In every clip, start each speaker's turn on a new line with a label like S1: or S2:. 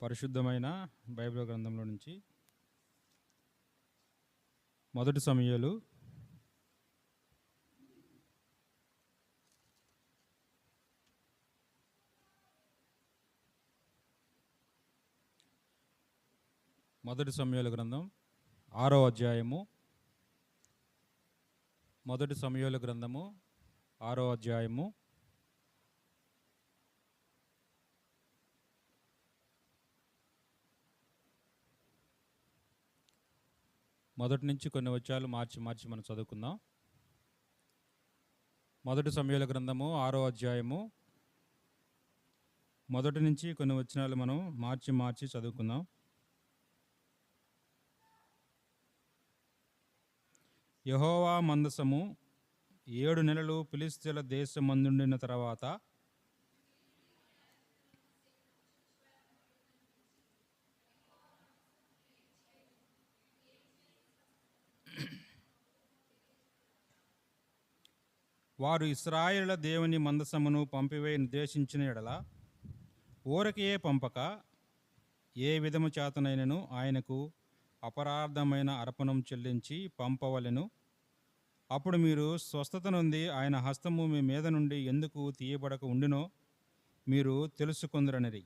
S1: పరిశుద్ధమైన బైబిల్ గ్రంథంలో నుంచి మొదటి సమూయేలు మొదటి సమూయేలు గ్రంథం 6వ అధ్యాయము. మొదటి సమూయేలు గ్రంథము 6వ అధ్యాయము మొదటి నుంచి కొన్ని వచనాలు మార్చి మనం చదువుకుందాం. మొదటి సమూయేలు గ్రంథము 6వ అధ్యాయము మొదటి నుంచి కొన్ని వచనాలు మనం మార్చి చదువుకుందాం. యెహోవా మందసము 7 నెలలు ఫిలిష్తీయుల దేశమందుండిన తర్వాత వారు ఇశ్రాయేలుల దేవుని మందసమును పంపివేయ నిర్దేశించిన ఎడల ఊరకే పంపక ఏ విధము చేతనైనను ఆయనకు అపరాధమైన అర్పణం చెల్లించి పంపవలెను. అప్పుడు మీరు స్వస్థత నుండి ఆయన హస్తము మీ మీద నుండి ఎందుకు తీయబడక ఉండినో మీరు తెలుసుకొందురనిరి.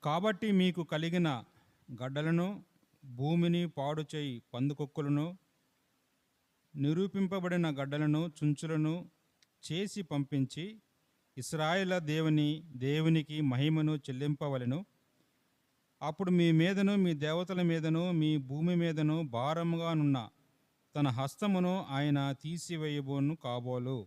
S1: కాబట్టి మీకు కలిగిన గడ్డలను, భూమిని పాడు చేయి పందుకొక్కులను, నిరూపింపబడిన గడ్డలను, చుంచులను చేసి పంపించి ఇశ్రాయేలు దేవునికి మహిమను చెల్లింపవలెను. అప్పుడు మీ మీదను మీ దేవతల మీదను మీ భూమి మీదను భారముగానున్న తన హస్తమును ఆయన తీసివేయబోను కాబోలు.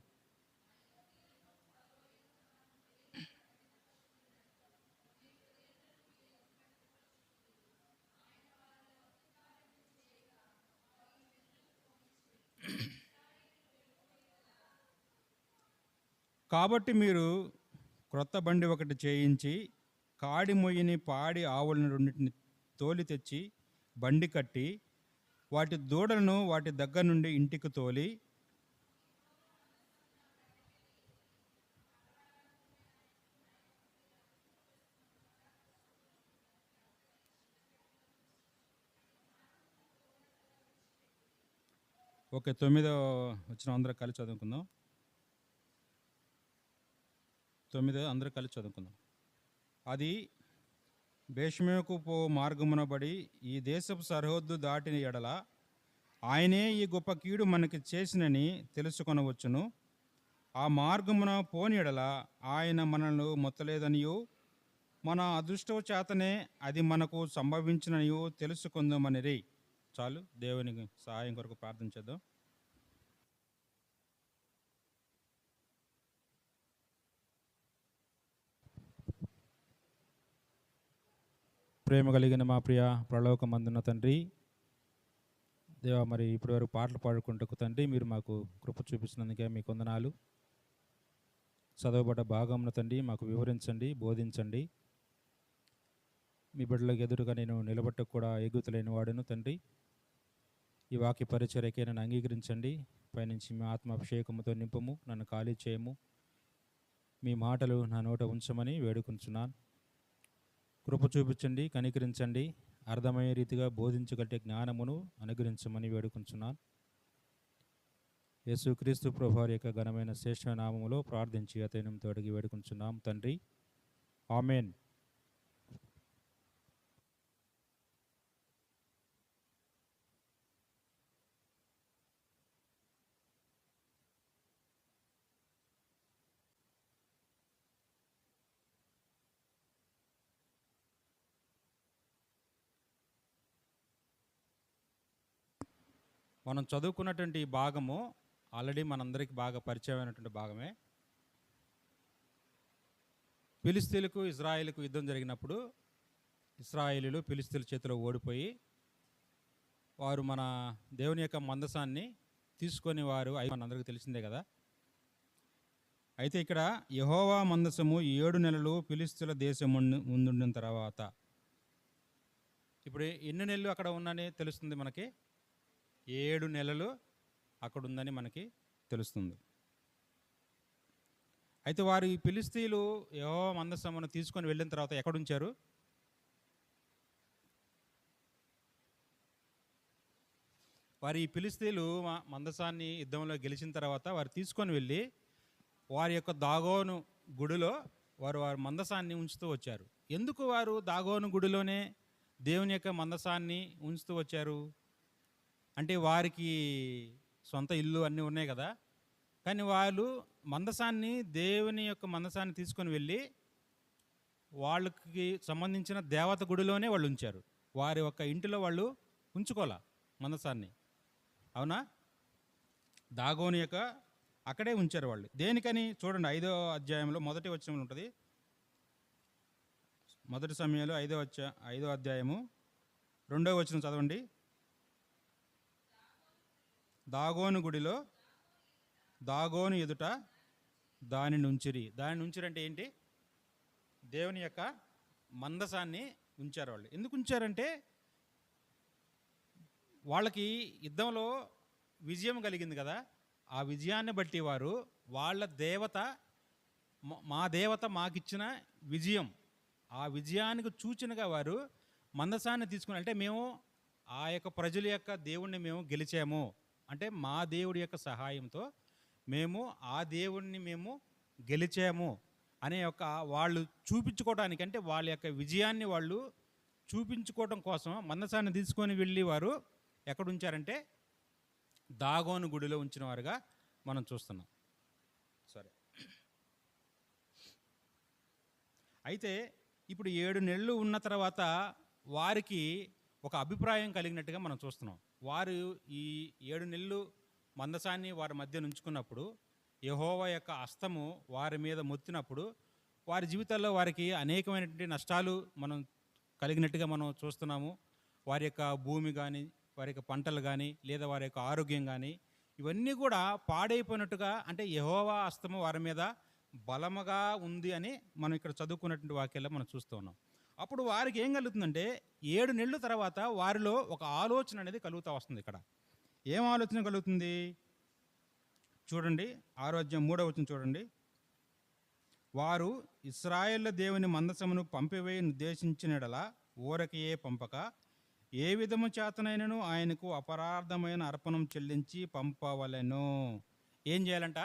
S1: కాబట్టి మీరు క్రొత్త బండి ఒకటి చేయించి కాడి మొయ్యిని పాడి ఆవులను రెండింటిని తోలి తెచ్చి బండి కట్టి వాటి దూడలను వాటి దగ్గర నుండి ఇంటికి తోలి ఓకే 9వ వచనం అందరూ కలిసి చదువుకుందాం. 9 అందరూ కలిసి చదువుకుందాం. అది బేష్మేకు పో మార్గమున బడి ఈ దేశపు సరిహద్దు దాటిన ఎడల ఆయనే ఈ గొప్ప కీడు మనకి చేసినని తెలుసుకొనవచ్చును. ఆ మార్గమున పోని ఎడల ఆయన మనల్ని మొత్తలేదనియో మన అదృష్టం చేతనే అది మనకు సంభవించిననియో తెలుసుకుందామనిరి. చాలు, దేవునికి సహాయం కొరకు ప్రార్థన చేద్దాం. ప్రేమ కలిగిన మా ప్రియ ప్రలోకమందున్న తండ్రి దేవా, మరి ఇప్పటి వరకు పాటలు పాడుకుంటూ తండ్రి మీరు మాకు కృప చూపిస్తున్నందుకే మీకు వందనాలు. చదవబడ్డ భాగంను తండ్రి మాకు వివరించండి, బోధించండి. మీ బిడ్డలకు ఎదురుగా నేను నిలబట్టకు కూడా ఎగుతలేని వాడును తండ్రి. ఈ వాక్య పరిచర్యకే నన్ను అంగీకరించండి. పైనుంచి మీ ఆత్మ అభిషేకముతో నింపము, నన్ను ఖాళీ చేయము. మీ మాటలు నా నోట ఉంచమని వేడుకుంటున్నాను. కృప చూపించండి, కనికరించండి. అర్థమయ్యే రీతిగా బోధించగలిగే జ్ఞానమును అనుగ్రహించమని వేడుకుంటున్నాను. యేసుక్రీస్తు ప్రభువారి యొక్క ఘనమైన శ్రేష్ఠ నామములో ప్రార్థించి అతనితో అడిగి వేడుకుంటున్నాం తండ్రి, ఆమెన్. మనం చదువుకున్నటువంటి ఈ భాగము ఆల్రెడీ మనందరికీ బాగా పరిచయమైనటువంటి భాగమే. ఫిలిష్తీయులకు ఇజ్రాయేలుకు యుద్ధం జరిగినప్పుడు ఇశ్రాయేలీయులు ఫిలిష్తీయుల చేతిలో ఓడిపోయి వారు మన దేవుని యొక్క మందసాన్ని తీసుకొని వారు మనందరికీ తెలిసిందే కదా. అయితే ఇక్కడ యెహోవా మందసము 7 నెలలు ఫిలిష్తీయుల దేశం ముందుండిన తర్వాత, ఇప్పుడు ఎన్ని నెలలు అక్కడ ఉందని తెలుస్తుంది మనకి? 7 నెలలు అక్కడ ఉందని మనకి తెలుస్తుంది. అయితే వారు ఈ ఫిలిష్తీయులు యెహోవా మందసమును తీసుకొని వెళ్ళిన తర్వాత ఎక్కడ ఉంచారు? వారు ఈ ఫిలిష్తీయులు మందసాన్ని యుద్ధంలో గెలిచిన తర్వాత వారు తీసుకొని వెళ్ళి వారి యొక్క దాగోను గుడిలో వారు మందసాన్ని ఉంచుతూ వచ్చారు. ఎందుకు వారు దాగోను గుడిలోనే దేవుని యొక్క మందసాన్ని ఉంచుతూ వచ్చారు అంటే, వారికి సొంత ఇల్లు అన్నీ ఉన్నాయి కదా, కానీ వాళ్ళు మందసాన్ని, దేవుని యొక్క మందసాన్ని తీసుకొని వెళ్ళి వాళ్ళకి సంబంధించిన దేవత గుడిలోనే వాళ్ళు ఉంచారు. వారి యొక్క ఇంటిలో వాళ్ళు ఉంచుకోలే మందసాన్ని. అవునా? దాగోని యొక్క అక్కడే ఉంచారు వాళ్ళు. దేనికని చూడండి, 5వ అధ్యాయంలో మొదటి వచనంలో ఉంటుంది. మొదటి సమయంలో 5వ అధ్యాయము 2వ వచనం చదవండి. దాగోను గుడిలో దాగోను ఎదుట దానిని ఉంచిరి. దానిని ఉంచిరంటే ఏంటి? దేవుని యొక్క మందసాన్ని ఉంచారు వాళ్ళు. ఎందుకు ఉంచారంటే, వాళ్ళకి యుద్ధంలో విజయం కలిగింది కదా, ఆ విజయాన్ని బట్టి వారు వాళ్ళ దేవత, మా దేవత మాకిచ్చిన విజయం, ఆ విజయానికి సూచనగా వారు మందసాన్ని తీసుకుని, అంటే మేము ఆ యొక్క ప్రజల యొక్క దేవుణ్ణి మేము గెలిచాము, అంటే మా దేవుడి యొక్క సహాయంతో మేము ఆ దేవుణ్ణి మేము గెలిచాము అనే ఒక వాళ్ళు చూపించుకోవడానికి, అంటే వాళ్ళ యొక్క విజయాన్ని వాళ్ళు చూపించుకోవడం కోసం మందసాన్ని తీసుకొని వెళ్ళి వారు ఎక్కడ ఉంచారంటే దాగోను గుడిలో ఉంచిన వారుగా మనం చూస్తున్నాం. సరే, అయితే ఇప్పుడు 7 నెలలు ఉన్న తర్వాత వారికి ఒక అభిప్రాయం కలిగినట్టుగా మనం చూస్తున్నాం. వారు ఈ 7 నెలలు మందసాన్ని వారి మధ్య ఉంచుకున్నప్పుడు యెహోవా యొక్క హస్తము వారి మీద మొత్తినప్పుడు వారి జీవితాల్లో వారికి అనేకమైనటువంటి నష్టాలు మనం కలిగినట్టుగా మనం చూస్తున్నాము. వారి యొక్క భూమి కానీ, వారి యొక్క పంటలు కానీ, లేదా వారి యొక్క ఆరోగ్యం కానీ, ఇవన్నీ కూడా పాడైపోయినట్టుగా, అంటే యెహోవా హస్తము వారి మీద బలముగా ఉంది అని మనం ఇక్కడ చదువుకున్నటువంటి వాక్యాల్లో మనం చూస్తూ ఉన్నాం. అప్పుడు వారికి ఏం కలుగుతుందంటే 7 నెలల తర్వాత వారిలో ఒక ఆలోచన అనేది కలుగుతూ వస్తుంది. ఇక్కడ ఏం ఆలోచన కలుగుతుంది చూడండి, 6వ అధ్యాయం 3వ వచనం చూడండి. వారు ఇశ్రాయేలు దేవుని మందసమును పంపివేయ నిర్దేశించినడలా ఊరకయే పంపక, ఏ విధము చేతనైనను ఆయనకు అపరాధమైన అర్పణం చెల్లించి పంపవలెను. ఏం చేయాలంట?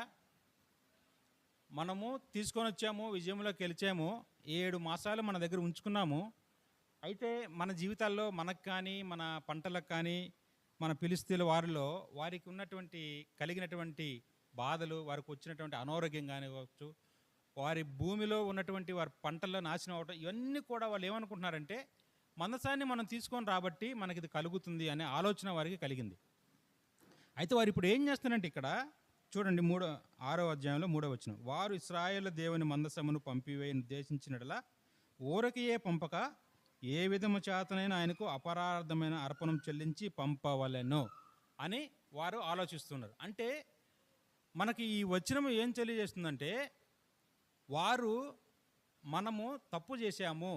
S1: మనము తీసుకొని వచ్చాము, విజయంలోకి గెలిచాము, 7 మాసాలు మన దగ్గర ఉంచుకున్నాము. అయితే మన జీవితాల్లో మనకు కానీ, మన పంటలకు కానీ, మన ఫిలిష్తీయుల వారిలో వారికి ఉన్నటువంటి కలిగినటువంటి బాధలు, వారికి వచ్చినటువంటి అనారోగ్యం కానివ్వచ్చు, వారి భూమిలో ఉన్నటువంటి వారి పంటల్లో నాశనం అవటం, ఇవన్నీ కూడా వాళ్ళు ఏమనుకుంటున్నారంటే మందసాన్ని మనం తీసుకొని రాబట్టి మనకి ఇది కలుగుతుంది అనే ఆలోచన వారికి కలిగింది. అయితే వారు ఇప్పుడు ఏం చేస్తున్నారంటే ఇక్కడ చూడండి, 6వ అధ్యాయంలో 3వ వచనం. వారు ఇశ్రాయేలు దేవుని మందసమును పంపివేయ నిర్దేశించినట్లా ఊరకయే పంపక, ఏ విధము చేతనైనా ఆయనకు అపరాధమైన అర్పణం చెల్లించి పంపవలెను అని వారు ఆలోచిస్తున్నారు. అంటే మనకి ఈ వచనం ఏం తెలియజేస్తుందంటే, వారు మనము తప్పు చేశాము,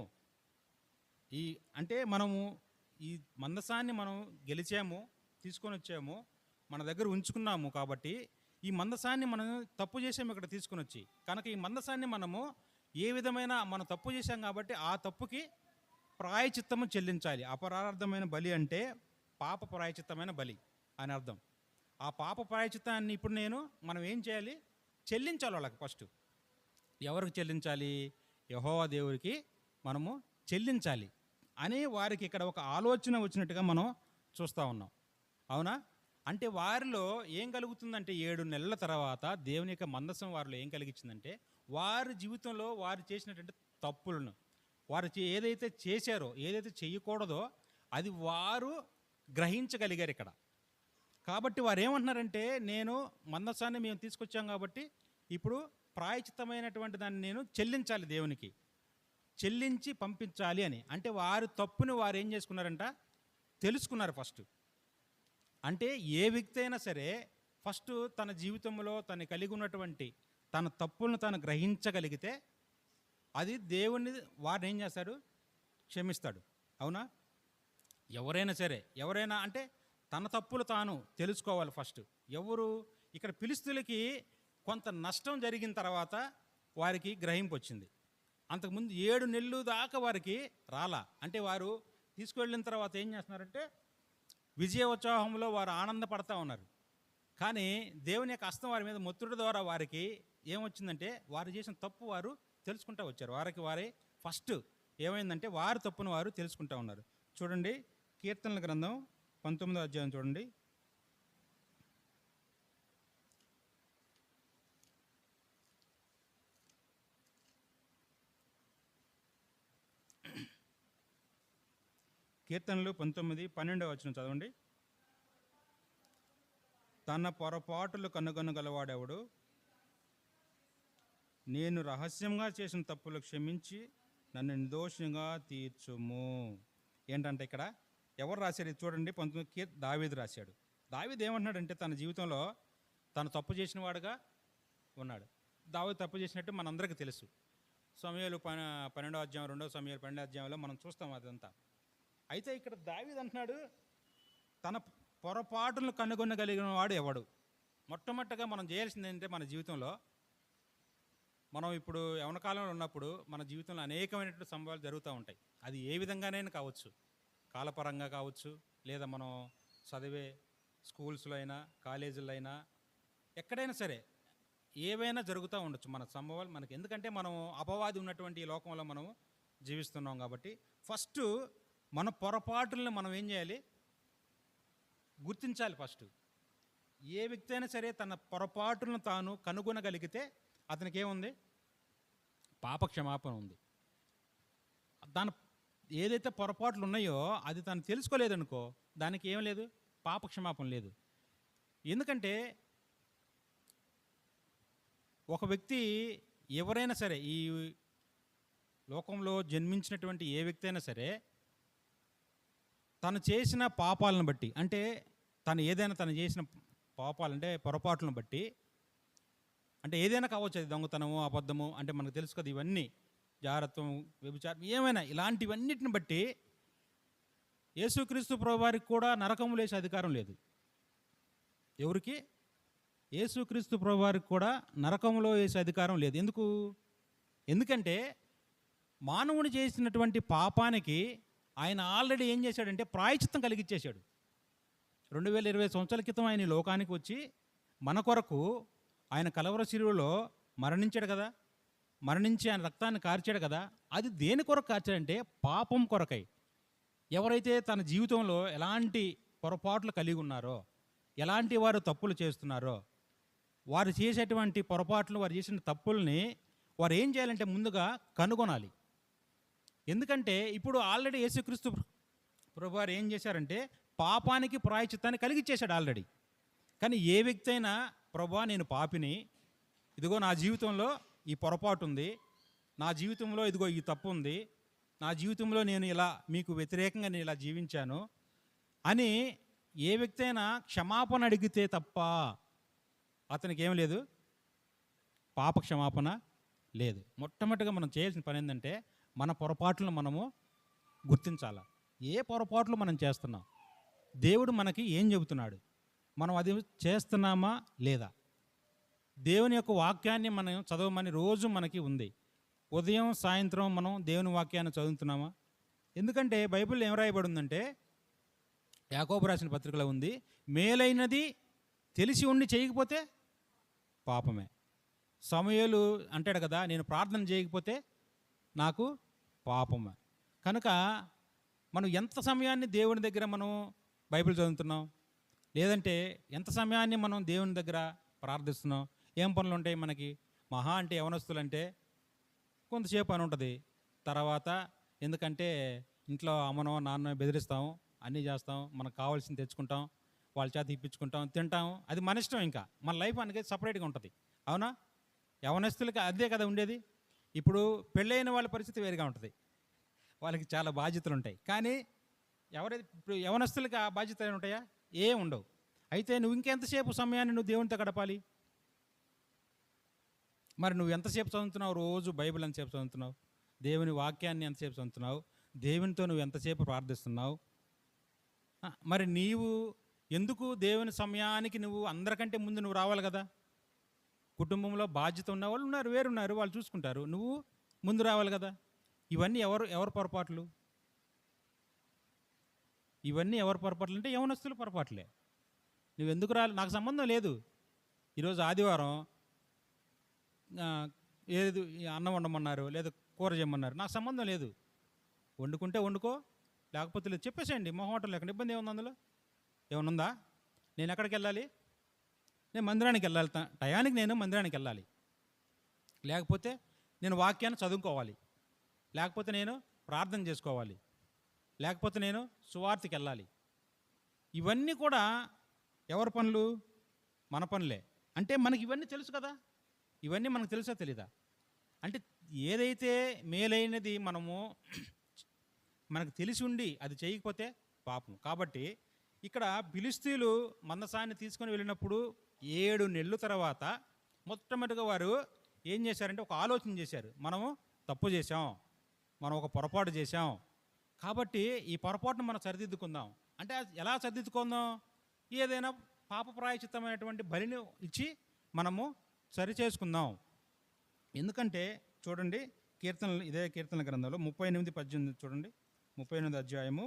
S1: అంటే మనము ఈ మందసాన్ని మనం గెలిచాము, తీసుకొని వచ్చాము, మన దగ్గర ఉంచుకున్నాము, కాబట్టి ఈ మందసాన్ని మనం తప్పు చేసాము ఇక్కడ తీసుకొని వచ్చి, కనుక ఈ మందసాన్ని మనము ఏ విధమైన మనం తప్పు చేశాం కాబట్టి ఆ తప్పుకి ప్రాయచిత్తము చెల్లించాలి. అపరాధమైన బలి అంటే పాప ప్రాయచిత్తమైన బలి అని అర్థం. ఆ పాప ప్రాయచిత్తాన్ని ఇప్పుడు మనం ఏం చేయాలి? చెల్లించాలి వాళ్ళకి. ఫస్ట్ ఎవరికి చెల్లించాలి? యెహోవా దేవుడికి మనము చెల్లించాలి అని వారికి ఇక్కడ ఒక ఆలోచన వచ్చినట్టుగా మనం చూస్తూ ఉన్నాం. అవునా? అంటే వారిలో ఏం కలుగుతుందంటే 7 నెలల తర్వాత దేవుని యొక్క మందసం వారిలో ఏం కలిగించిందంటే, వారి జీవితంలో వారు చేసినటువంటి తప్పులను, వారు ఏదైతే చేశారో, ఏదైతే చేయకూడదో అది వారు గ్రహించగలిగారు ఇక్కడ. కాబట్టి వారు ఏమంటున్నారంటే, నేను మందసాన్ని మేము తీసుకొచ్చాం కాబట్టి ఇప్పుడు ప్రాయచిత్తమైనటువంటి దాన్ని నేను చెల్లించాలి, దేవునికి చెల్లించి పంపించాలి అని. అంటే వారి తప్పుని వారు ఏం చేసుకున్నారంట? తెలుసుకున్నారు ఫస్ట్. అంటే ఏ వ్యక్తి అయినా సరే ఫస్ట్ తన జీవితంలో తను కలిగి ఉన్నటువంటి తన తప్పులను తాను గ్రహించగలిగితే అది దేవుని వారిని ఏం చేస్తాడు, క్షమిస్తాడు. అవునా? ఎవరైనా సరే, ఎవరైనా అంటే తన తప్పులు తాను తెలుసుకోవాలి ఫస్ట్. ఎవరు ఇక్కడ ఫిలిష్తీయులకి కొంత నష్టం జరిగిన తర్వాత వారికి గ్రహింపు వచ్చింది. అంతకుముందు 7 నెలలు దాకా వారికి రాలా. అంటే వారు తీసుకువెళ్ళిన తర్వాత ఏం చేస్తున్నారంటే విజయోత్సాహంలో వారు ఆనందపడతా ఉన్నారు. కానీ దేవుని యొక్క హస్తం వారి మీద మొత్తుడి ద్వారా వారికి ఏమొచ్చిందంటే వారు చేసిన తప్పు వారు తెలుసుకుంటూ వచ్చారు. వారికి వారే ఫస్ట్ ఏమైందంటే వారి తప్పును వారు తెలుసుకుంటూ ఉన్నారు. చూడండి, కీర్తనల గ్రంథం 19వ అధ్యాయం చూడండి. కీర్తనలు 19:12 వచనం చదవండి. తన పొరపాటులు కనుగొనగలవాడెవడు? నేను రహస్యంగా చేసిన తప్పులు క్షమించి నన్ను నిర్దోషంగా తీర్చుము. ఏంటంటే ఇక్కడ ఎవరు రాశారు ఇది చూడండి. 19 దావీదు రాశాడు. దావీదు ఏమంటున్నాడంటే తన జీవితంలో తను తప్పు చేసిన వాడుగా ఉన్నాడు. దావీదు తప్పు చేసినట్టు మనందరికీ తెలుసు. సమూయేలు 12వ అధ్యాయం, 2వ సమూయేలు 12వ అధ్యాయంలో మనం చూస్తాం అదంతా. అయితే ఇక్కడ దావీదు అంటున్నాడు తన పొరపాటులను కనుగొనగలిగిన వాడు ఎవడు? మొట్టమొదటిగా మనం చేయాల్సింది ఏంటంటే మన జీవితంలో మనం ఇప్పుడు యవ్వన కాలంలో ఉన్నప్పుడు మన జీవితంలో అనేకమైనటువంటి సంభవాలు జరుగుతూ ఉంటాయి. అది ఏ విధంగానైనా కావచ్చు, కాలపరంగా కావచ్చు, లేదా మనం చదివే స్కూల్స్లో అయినా కాలేజీల్లో అయినా ఎక్కడైనా సరే ఏవైనా జరుగుతూ ఉండొచ్చు మన సంభవాలు మనకి. ఎందుకంటే మనం అపవాది ఉన్నటువంటి ఈ లోకంలో మనం జీవిస్తున్నాం కాబట్టి ఫస్ట్ మన పొరపాటులను మనం ఏం చేయాలి, గుర్తించాలి. ఫస్ట్ ఏ వ్యక్తి అయినా సరే తన పొరపాటులను తాను కనుగొనగలిగితే అతనికి ఏముంది, పాప క్షమాపణ ఉంది. దాని ఏదైతే పొరపాట్లు ఉన్నాయో అది తను తెలుసుకోలేదనుకో దానికి ఏం లేదు, పాప క్షమాపణ లేదు. ఎందుకంటే ఒక వ్యక్తి ఎవరైనా సరే ఈ లోకంలో జన్మించినటువంటి ఏ వ్యక్తి అయినా సరే తను చేసిన పాపాలను బట్టి, అంటే తను చేసిన పాపాలంటే పొరపాట్లను బట్టి, అంటే ఏదైనా కావచ్చు, అది దొంగతనము, అబద్ధము, అంటే మనకు తెలుసు కదా ఇవన్నీ, జారత్వం, వ్యభిచారం, ఏమైనా ఇలాంటివన్నిటిని బట్టి యేసుక్రీస్తు ప్రభువారికి కూడా నరకము లేచే అధికారం లేదు. ఎవరికి? యేసుక్రీస్తు ప్రభువారికి కూడా నరకంలో వేసే అధికారం లేదు. ఎందుకంటే మానవుని చేసినటువంటి పాపానికి ఆయన ఆల్రెడీ ఏం చేశాడంటే ప్రాయశ్చిత్తం కలిగించేశాడు. 2020 సంవత్సరాల క్రితం ఆయన ఈ లోకానికి వచ్చి మన కొరకు ఆయన కలవర శిలువలో మరణించాడు కదా, మరణించి ఆయన రక్తాన్ని కార్చాడు కదా. అది దేని కొరకు కార్చాడంటే పాపం కొరకై. ఎవరైతే తన జీవితంలో ఎలాంటి పొరపాట్లు కలిగి ఉన్నారో, ఎలాంటి వారు తప్పులు చేస్తున్నారో, వారు చేసేటువంటి పొరపాట్లు, వారు చేసిన తప్పుల్ని వారు ఏం చేయాలంటే ముందుగా కనుగొనాలి. ఎందుకంటే ఇప్పుడు ఆల్రెడీ యేసుక్రీస్తు ప్రభువారు ఏం చేశారంటే పాపానికి ప్రాయశ్చిత్తాన్ని కలిగిచ్చేశాడు ఆల్రెడీ. కానీ ఏ వ్యక్తి అయినా ప్రభువా నేను పాపిని, ఇదిగో నా జీవితంలో ఈ పొరపాటు ఉంది, నా జీవితంలో ఇదిగో ఈ తప్పు ఉంది, నా జీవితంలో నేను ఇలా మీకు వ్యతిరేకంగా నేను ఇలా జీవించాను అని ఏ వ్యక్తి అయినా క్షమాపణ అడిగితే తప్ప అతనికి ఏం లేదు, పాప క్షమాపణ లేదు. మొట్టమొదటిగా మనం చేయాల్సిన పని ఏంటంటే మన పొరపాట్లను మనము గుర్తించాలి. ఏ పొరపాట్లు మనం చేస్తున్నాం, దేవుడు మనకి ఏం చెబుతున్నాడు, మనం అది చేస్తున్నామా లేదా. దేవుని యొక్క వాక్యాన్ని మనం చదవమని రోజు మనకి ఉంది. ఉదయం సాయంత్రం మనం దేవుని వాక్యాన్ని చదువుతున్నామా? ఎందుకంటే బైబిల్లో ఏం రాయబడి ఉందంటే, యాకోబు రాసిన పత్రికలో ఉంది, మేలైనది తెలిసి ఉండి చేయకపోతే పాపమే. సమూయేలు అంటాడు కదా, నేను ప్రార్థన చేయకపోతే నాకు పాపమే. కనుక మనం ఎంత సమయాన్ని దేవుని దగ్గర మనం బైబిల్ చదువుతున్నాం, లేదంటే ఎంత సమయాన్ని మనం దేవుని దగ్గర ప్రార్థిస్తున్నాం. ఏం పనులు ఉంటాయి మనకి? మహా అంటే యవనస్తులు అంటే కొంతసేపు పని ఉంటుంది. తర్వాత ఎందుకంటే ఇంట్లో అమ్మనో నాన్నో బెదిరిస్తాం, అన్నీ చేస్తాం, మనకు కావాల్సింది తెచ్చుకుంటాం, వాళ్ళ చేత ఇప్పించుకుంటాం, తింటాం. అది మన ఇష్టం. ఇంకా మన లైఫ్ అనేది సపరేట్గా ఉంటుంది. అవునా? యవనస్తులకి అదే కదా ఉండేది. ఇప్పుడు పెళ్ళైన వాళ్ళ పరిస్థితి వేరుగా ఉంటుంది, వాళ్ళకి చాలా బాధ్యతలు ఉంటాయి. కానీ ఎవరైతే ఇప్పుడు యవనస్తులకి ఆ బాధ్యతలు ఉంటాయా? ఏం ఉండవు. అయితే నువ్వు ఇంకెంతసేపు సమయాన్ని నువ్వు దేవునితో గడపాలి? మరి నువ్వు ఎంతసేపు చదువుతున్నావు? రోజు బైబిల్ ఎంతసేపు చదువుతున్నావు? దేవుని వాక్యాన్ని ఎంతసేపు చదువుతున్నావు? దేవునితో నువ్వు ఎంతసేపు ప్రార్థిస్తున్నావు? మరి నీవు ఎందుకు దేవుని సమయానికి నువ్వు అందరికంటే ముందు నువ్వు రావాలి కదా? కుటుంబంలో బాధ్యత ఉన్న వాళ్ళు ఉన్నారు, వేరున్నారు, వాళ్ళు చూసుకుంటారు. నువ్వు ముందు రావాలి కదా? ఇవన్నీ ఎవరు పొరపాట్లు? ఇవన్నీ ఎవరు పొరపాట్లు అంటే యవనస్తుల పొరపాట్లే. నువ్వు ఎందుకు రాలి? నాకు సంబంధం లేదు. ఈరోజు ఆదివారం ఏది అన్నం వండమన్నారు, లేదా కూర చేయమన్నారు, నాకు సంబంధం లేదు. వండుకుంటే వండుకో, లేకపోతే లేదు. చెప్పేసేయండి మొహమాటం లేకుండా. ఇబ్బంది ఏముంది అందులో? ఏమన్నా ఉందా? నేను ఎక్కడికి వెళ్ళాలి? నేను మందిరానికి వెళ్ళాలి. టయానికి నేను మందిరానికి వెళ్ళాలి. లేకపోతే నేను వాక్యాన్ని చదువుకోవాలి. లేకపోతే నేను ప్రార్థన చేసుకోవాలి. లేకపోతే నేను సువార్తకి వెళ్ళాలి. ఇవన్నీ కూడా ఎవరి పనులు? మన పనులే. అంటే మనకి ఇవన్నీ తెలుసు కదా? ఇవన్నీ మనకు తెలుసా తెలీదా? అంటే ఏదైతే మేలైనది మనకు తెలిసి ఉండి అది చేయకపోతే పాపం. కాబట్టి ఇక్కడ ఫిలిష్తీయులు మందసాన్ని తీసుకొని వెళ్ళినప్పుడు 7 నెలల తర్వాత మొట్టమొదటిగా వారు ఏం చేశారంటే ఒక ఆలోచన చేశారు. మనము తప్పు చేశాం, మనం ఒక పొరపాటు చేశాం, కాబట్టి ఈ పొరపాటును మనం సరిదిద్దుకుందాం. అంటే ఎలా సరిదిద్దుకుందాం? ఏదైనా పాప ప్రాయచిత్తమైనటువంటి బలిని ఇచ్చి మనము సరి చేసుకుందాం. ఎందుకంటే చూడండి, కీర్తనలు, ఇదే కీర్తనల గ్రంథంలో 38:18 చూడండి. 38 అధ్యాయము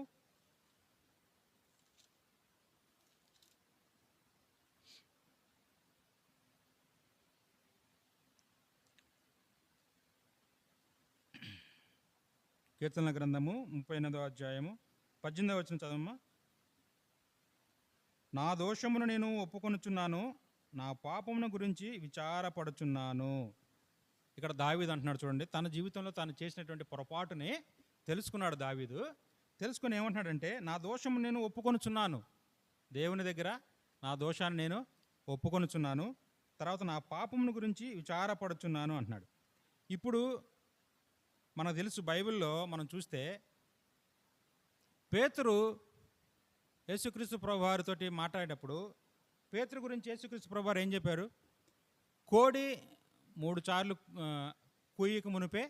S1: 38 అధ్యాయము 18 వచనం చదవమ్మా. నా దోషమును నేను ఒప్పుకొనుచున్నాను, నా పాపమును గురించి విచారపడుచున్నాను. ఇక్కడ దావీదు అంటున్నాడు చూడండి, తన జీవితంలో తాను చేసినటువంటి పొరపాటుని తెలుసుకున్నాడు దావీదు. తెలుసుకుని ఏమంటున్నాడంటే, నా దోషము నేను ఒప్పుకొనుచున్నాను, దేవుని దగ్గర నా దోషాన్ని నేను ఒప్పుకొనుచున్నాను, తర్వాత నా పాపమును గురించి విచారపడుచున్నాను అంటున్నాడు. ఇప్పుడు మనకు తెలుసు, బైబిల్లో మనం చూస్తే పేతురు యేసుక్రీస్తు ప్రభువారితోటి మాట్లాడేటప్పుడు పేతురు గురించి యేసుక్రీస్తు ప్రభువారు ఏం చెప్పారు? కోడి 3 సార్లు కుయ్యక మునిపే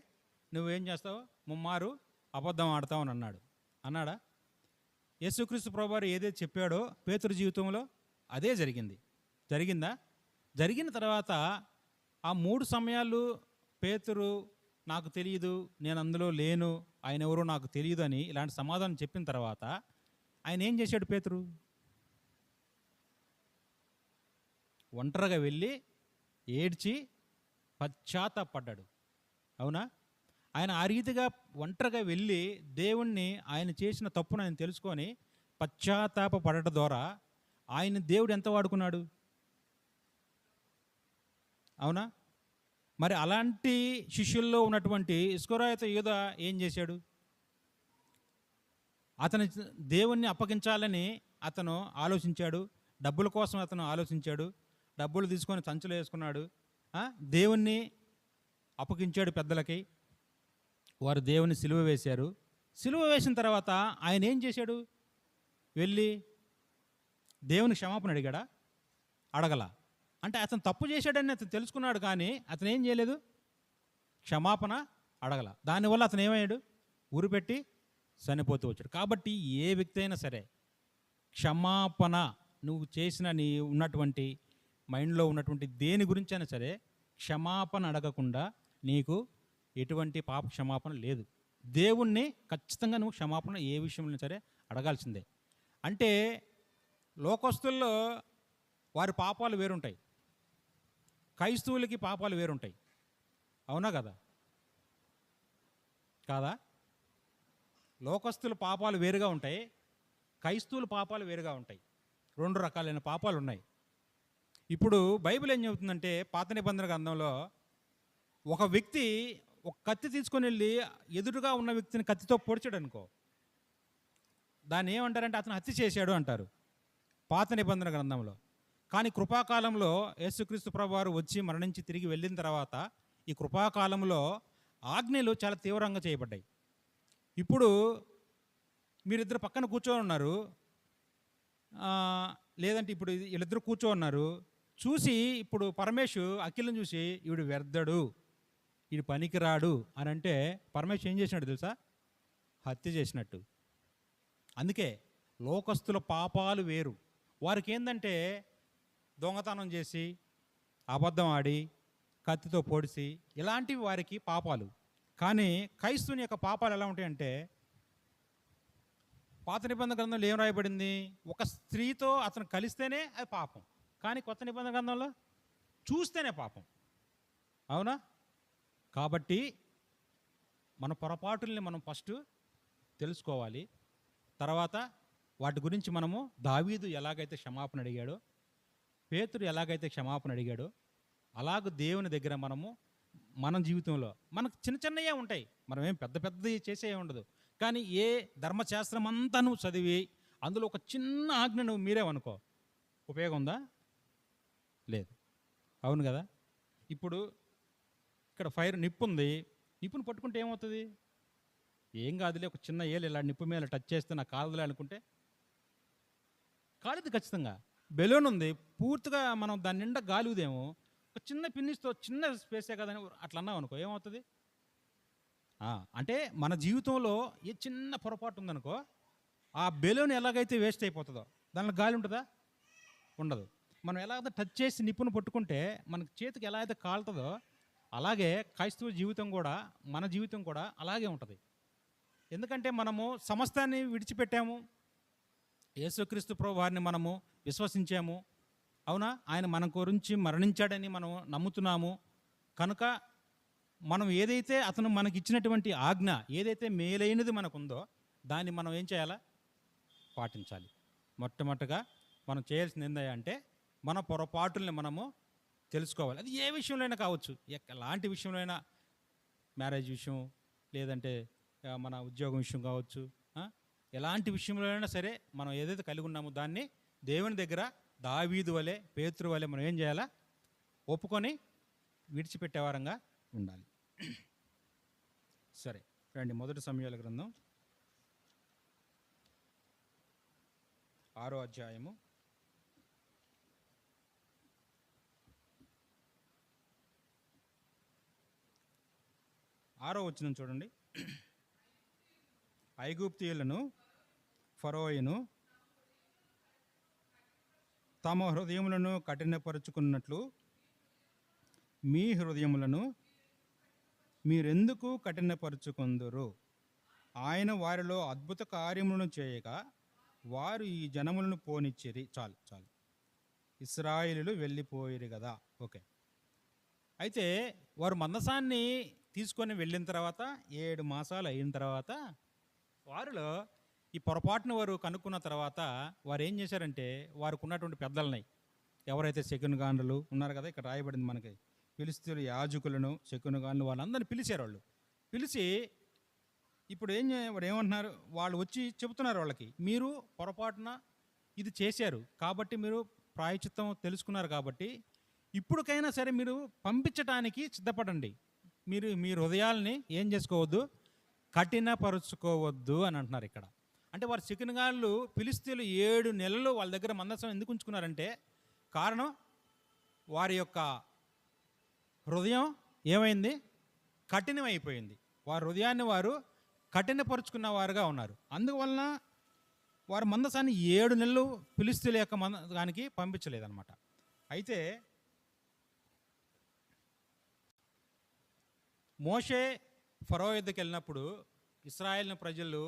S1: నువ్వేం చేస్తావు? 3 మారు అబద్ధం ఆడతావు అని అన్నాడా? యేసుక్రీస్తు ప్రభువారు ఏదైతే చెప్పాడో పేతురు జీవితంలో అదే జరిగిందా? జరిగిన తర్వాత ఆ 3 సమయాలు పేతురు నాకు తెలియదు, నేను అందులో లేను, ఆయన ఎవరో నాకు తెలియదు అని ఇలాంటి సమాధానం చెప్పిన తర్వాత ఆయన ఏం చేశాడు? పేతురు ఒంటరిగా వెళ్ళి ఏడ్చి పశ్చాత్తాపడ్డాడు. అవునా? ఆయన ఆ రీతిగా ఒంటరిగా వెళ్ళి దేవుణ్ణి, ఆయన చేసిన తప్పును ఆయన తెలుసుకొని పశ్చాత్తాపడటం ద్వారా ఆయన దేవుడు ఎంత వాడుకున్నాడు? అవునా? మరి అలాంటి శిష్యుల్లో ఉన్నటువంటి ఇస్కరియోతు యూదా ఏం చేశాడు? అతను దేవుణ్ణి అప్పగించాలని అతను ఆలోచించాడు. డబ్బుల కోసం అతను ఆలోచించాడు. డబ్బులు తీసుకొని సంచులు వేసుకున్నాడు. దేవుణ్ణి అప్పగించాడు పెద్దలకి. వారు దేవుని సిలువ వేశారు. సిలువ వేసిన తర్వాత ఆయన ఏం చేశాడు? వెళ్ళి దేవుని క్షమాపణ అడగల. అంటే అతను తప్పు చేశాడని అతను తెలుసుకున్నాడు, కానీ అతను ఏం చేయలేదు? క్షమాపణ అడగల. దానివల్ల అతను ఏమయ్యాడు? ఊరిపెట్టి చనిపోతూ వచ్చాడు. కాబట్టి ఏ వ్యక్తి అయినా సరే క్షమాపణ, నువ్వు చేసిన నీ ఉన్నటువంటి మైండ్లో ఉన్నటువంటి దేని గురించి అయినా సరే క్షమాపణ అడగకుండా నీకు ఎటువంటి పాప క్షమాపణ లేదు. దేవుణ్ణి ఖచ్చితంగా నువ్వు క్షమాపణ ఏ విషయంలో సరే అడగాల్సిందే. అంటే లోకస్తుల్లో వారి పాపాలు వేరుంటాయి, క్రైస్తవులకి పాపాలు వేరుంటాయి. అవునా కదా? కాదా? లోకస్తుల పాపాలు వేరుగా ఉంటాయి, క్రైస్తవుల పాపాలు వేరుగా ఉంటాయి. 2 రకాలైన పాపాలు ఉన్నాయి. ఇప్పుడు బైబిల్ ఏం చెబుతుందంటే, పాత నిబంధన గ్రంథంలో ఒక వ్యక్తి ఒక కత్తి తీసుకొని వెళ్ళి ఎదురుగా ఉన్న వ్యక్తిని కత్తితో పొడిచాడు అనుకో, దాన్ని ఏమంటారంటే అతను హత్య చేశాడు అంటారు పాత నిబంధన గ్రంథంలో. కానీ కృపాకాలంలో యేసుక్రీస్తు ప్రభువారు వచ్చి మరణించి తిరిగి వెళ్ళిన తర్వాత ఈ కృపాకాలంలో ఆజ్ఞలు చాలా తీవ్రంగా చేయబడ్డాయి. ఇప్పుడు మీరిద్దరు పక్కన కూర్చొని ఉన్నారు, లేదంటే ఇప్పుడు వీళ్ళిద్దరు కూర్చొని ఉన్నారు, చూసి ఇప్పుడు పరమేశు అఖిల్ని చూసి ఈవిడు వ్యర్థడు, ఈడు పనికిరాడు అని అంటే పరమేశు ఏం చేసినట్టు తెలుసా? హత్య చేసినట్టు. అందుకే లోకస్తుల పాపాలు వేరు. వారికి ఏంటంటే దొంగతనం చేసి, అబద్ధం ఆడి, కత్తితో పొడిసి, ఇలాంటివి వారికి పాపాలు. కానీ క్రైస్తవుని యొక్క పాపాలు ఎలా ఉంటాయంటే, పాత నిబంధన గ్రంథంలో ఏం రాయబడింది? ఒక స్త్రీతో అతను కలిస్తేనే అది పాపం. కానీ కొత్త నిబంధన గ్రంథంలో చూస్తేనే పాపం. అవునా? కాబట్టి మన పొరపాటుల్ని మనం ఫస్ట్ తెలుసుకోవాలి. తర్వాత వాటి గురించి మనము దావీదు ఎలాగైతే క్షమాపణ అడిగాడో, పేతురు ఎలాగైతే క్షమాపణ అడిగాడో, అలాగ దేవుని దగ్గర మనము మన జీవితంలో మనకు చిన్న చిన్నయే ఉంటాయి. మనం ఏం పెద్ద పెద్దవి చేసే ఉండదు. కానీ ఏ ధర్మశాస్త్రం అంతా నువ్వు చదివి అందులో ఒక చిన్న ఆజ్ఞ నువ్వు మీరేవనుకో, ఉపయోగం ఉందా? లేదు. అవును కదా? ఇప్పుడు ఇక్కడ ఫైర్ నిప్పు ఉంది, నిప్పును పట్టుకుంటే ఏమవుతుంది? ఏం కాదులే, ఒక చిన్న ఏలు ఇలా నిప్పు మీద టచ్ చేస్తే నాకు కాదులే అనుకుంటే కాలిది ఖచ్చితంగా. బెలూన్ ఉంది, పూర్తిగా మనం దాని నిండా గాలిదేమో, ఒక చిన్న పిన్నిస్తో చిన్న స్పేసే కదని అట్లా అన్నావు అనుకో, ఏమవుతుంది? అంటే మన జీవితంలో ఏ చిన్న పొరపాటు ఉందనుకో, ఆ బెలూన్ ఎలాగైతే వేస్ట్ అయిపోతుందో దానిలో గాలి ఉంటుందా? ఉండదు. మనం ఎలాగైతే టచ్ చేసి నిప్పును పట్టుకుంటే మనకి చేతికి ఎలా అయితే కాలుతుందో, అలాగే క్రైస్తవ జీవితం కూడా, మన జీవితం కూడా అలాగే ఉంటుంది. ఎందుకంటే మనము సమస్తాన్ని విడిచిపెట్టాము, యేసుక్రీస్తు ప్రభు వారిని మనము విశ్వసించాము. అవునా? ఆయన మన గురించి మరణించాడని మనం నమ్ముతున్నాము. కనుక మనం ఏదైతే అతను మనకి ఇచ్చినటువంటి ఆజ్ఞ, ఏదైతే మేలైనది మనకుందో దాన్ని మనం ఏం చేయాలా? పాటించాలి. మొట్టమొదటిగా మనం చేయాల్సింది ఏంటంటే మన పొరపాటుల్ని మనము తెలుసుకోవాలి. అది ఏ విషయంలో అయినా కావచ్చు, ఎలాంటి విషయంలో అయినా, మ్యారేజ్ విషయం, లేదంటే మన ఉద్యోగం విషయం కావచ్చు, ఎలాంటి విషయంలో అయినా సరే మనం ఏదైతే కలిగి ఉన్నామో దాన్ని దేవుని దగ్గర దావీదు వలె, పేతురు వలె మనం ఏం చేయాలా? ఒప్పుకొని విడిచిపెట్టేవారంగా ఉండాలి. సరే రండి, మొదటి సమూయేలు గ్రంథం 6వ అధ్యాయము 6వ వచనం చూడండి. ఐగుప్తీయులను ఫరోయును తమ హృదయములను కఠినపరుచుకున్నట్లు మీ హృదయములను మీరెందుకు కఠినపరుచుకొందురు? ఆయన వారిలో అద్భుత కార్యములను చేయగా వారు ఈ జనములను పోనిచ్చిరి. చాలు చాలు, ఇశ్రాయేలీయులు వెళ్ళిపోయిరు కదా. ఓకే. అయితే వారు మందసాన్ని తీసుకొని వెళ్ళిన తర్వాత 7 మాసాలు అయిన తర్వాత వారిలో ఈ పొరపాటును వారు కనుక్కున్న తర్వాత వారు ఏం చేశారంటే, వారికి ఉన్నటువంటి పెద్దలని, ఎవరైతే శకునగాండ్రులు ఉన్నారు కదా, ఇక్కడ రాయబడింది మనకి, ఫిలిష్తీయుల యాజకులను, శకునగాండ్రులు, వాళ్ళందరినీ పిలిచారు. వాళ్ళు పిలిచి ఇప్పుడు వాడు ఏమంటున్నారు, వాళ్ళు వచ్చి చెబుతున్నారు వాళ్ళకి, మీరు పొరపాటున ఇది చేశారు కాబట్టి, మీరు ప్రాయశ్చిత్తం తెలుసుకున్నారు కాబట్టి ఇప్పటికైనా సరే మీరు పంపించడానికి సిద్ధపడండి. మీరు మీ హృదయాల్ని ఏం చేసుకోవద్దు, కఠినపరుచుకోవద్దు అని అంటున్నారు ఇక్కడ. అంటే వారు శకునగాళ్ళు, ఫిలిష్తీయులు 7 నెలలు వాళ్ళ దగ్గర మందసం ఎందుకు ఉంచుకున్నారంటే, కారణం వారి యొక్క హృదయం ఏమైంది? కఠినమైపోయింది. వారి హృదయాన్ని వారు కఠినపరుచుకున్న వారుగా ఉన్నారు. అందువలన వారు మందసాన్ని 7 నెలలు ఫిలిష్తీయుల యొక్క మందసానికి పంపించలేదన్నమాట. అయితే మోషే ఫరో యొద్దకు వెళ్ళినప్పుడు ఇశ్రాయేలు ప్రజలు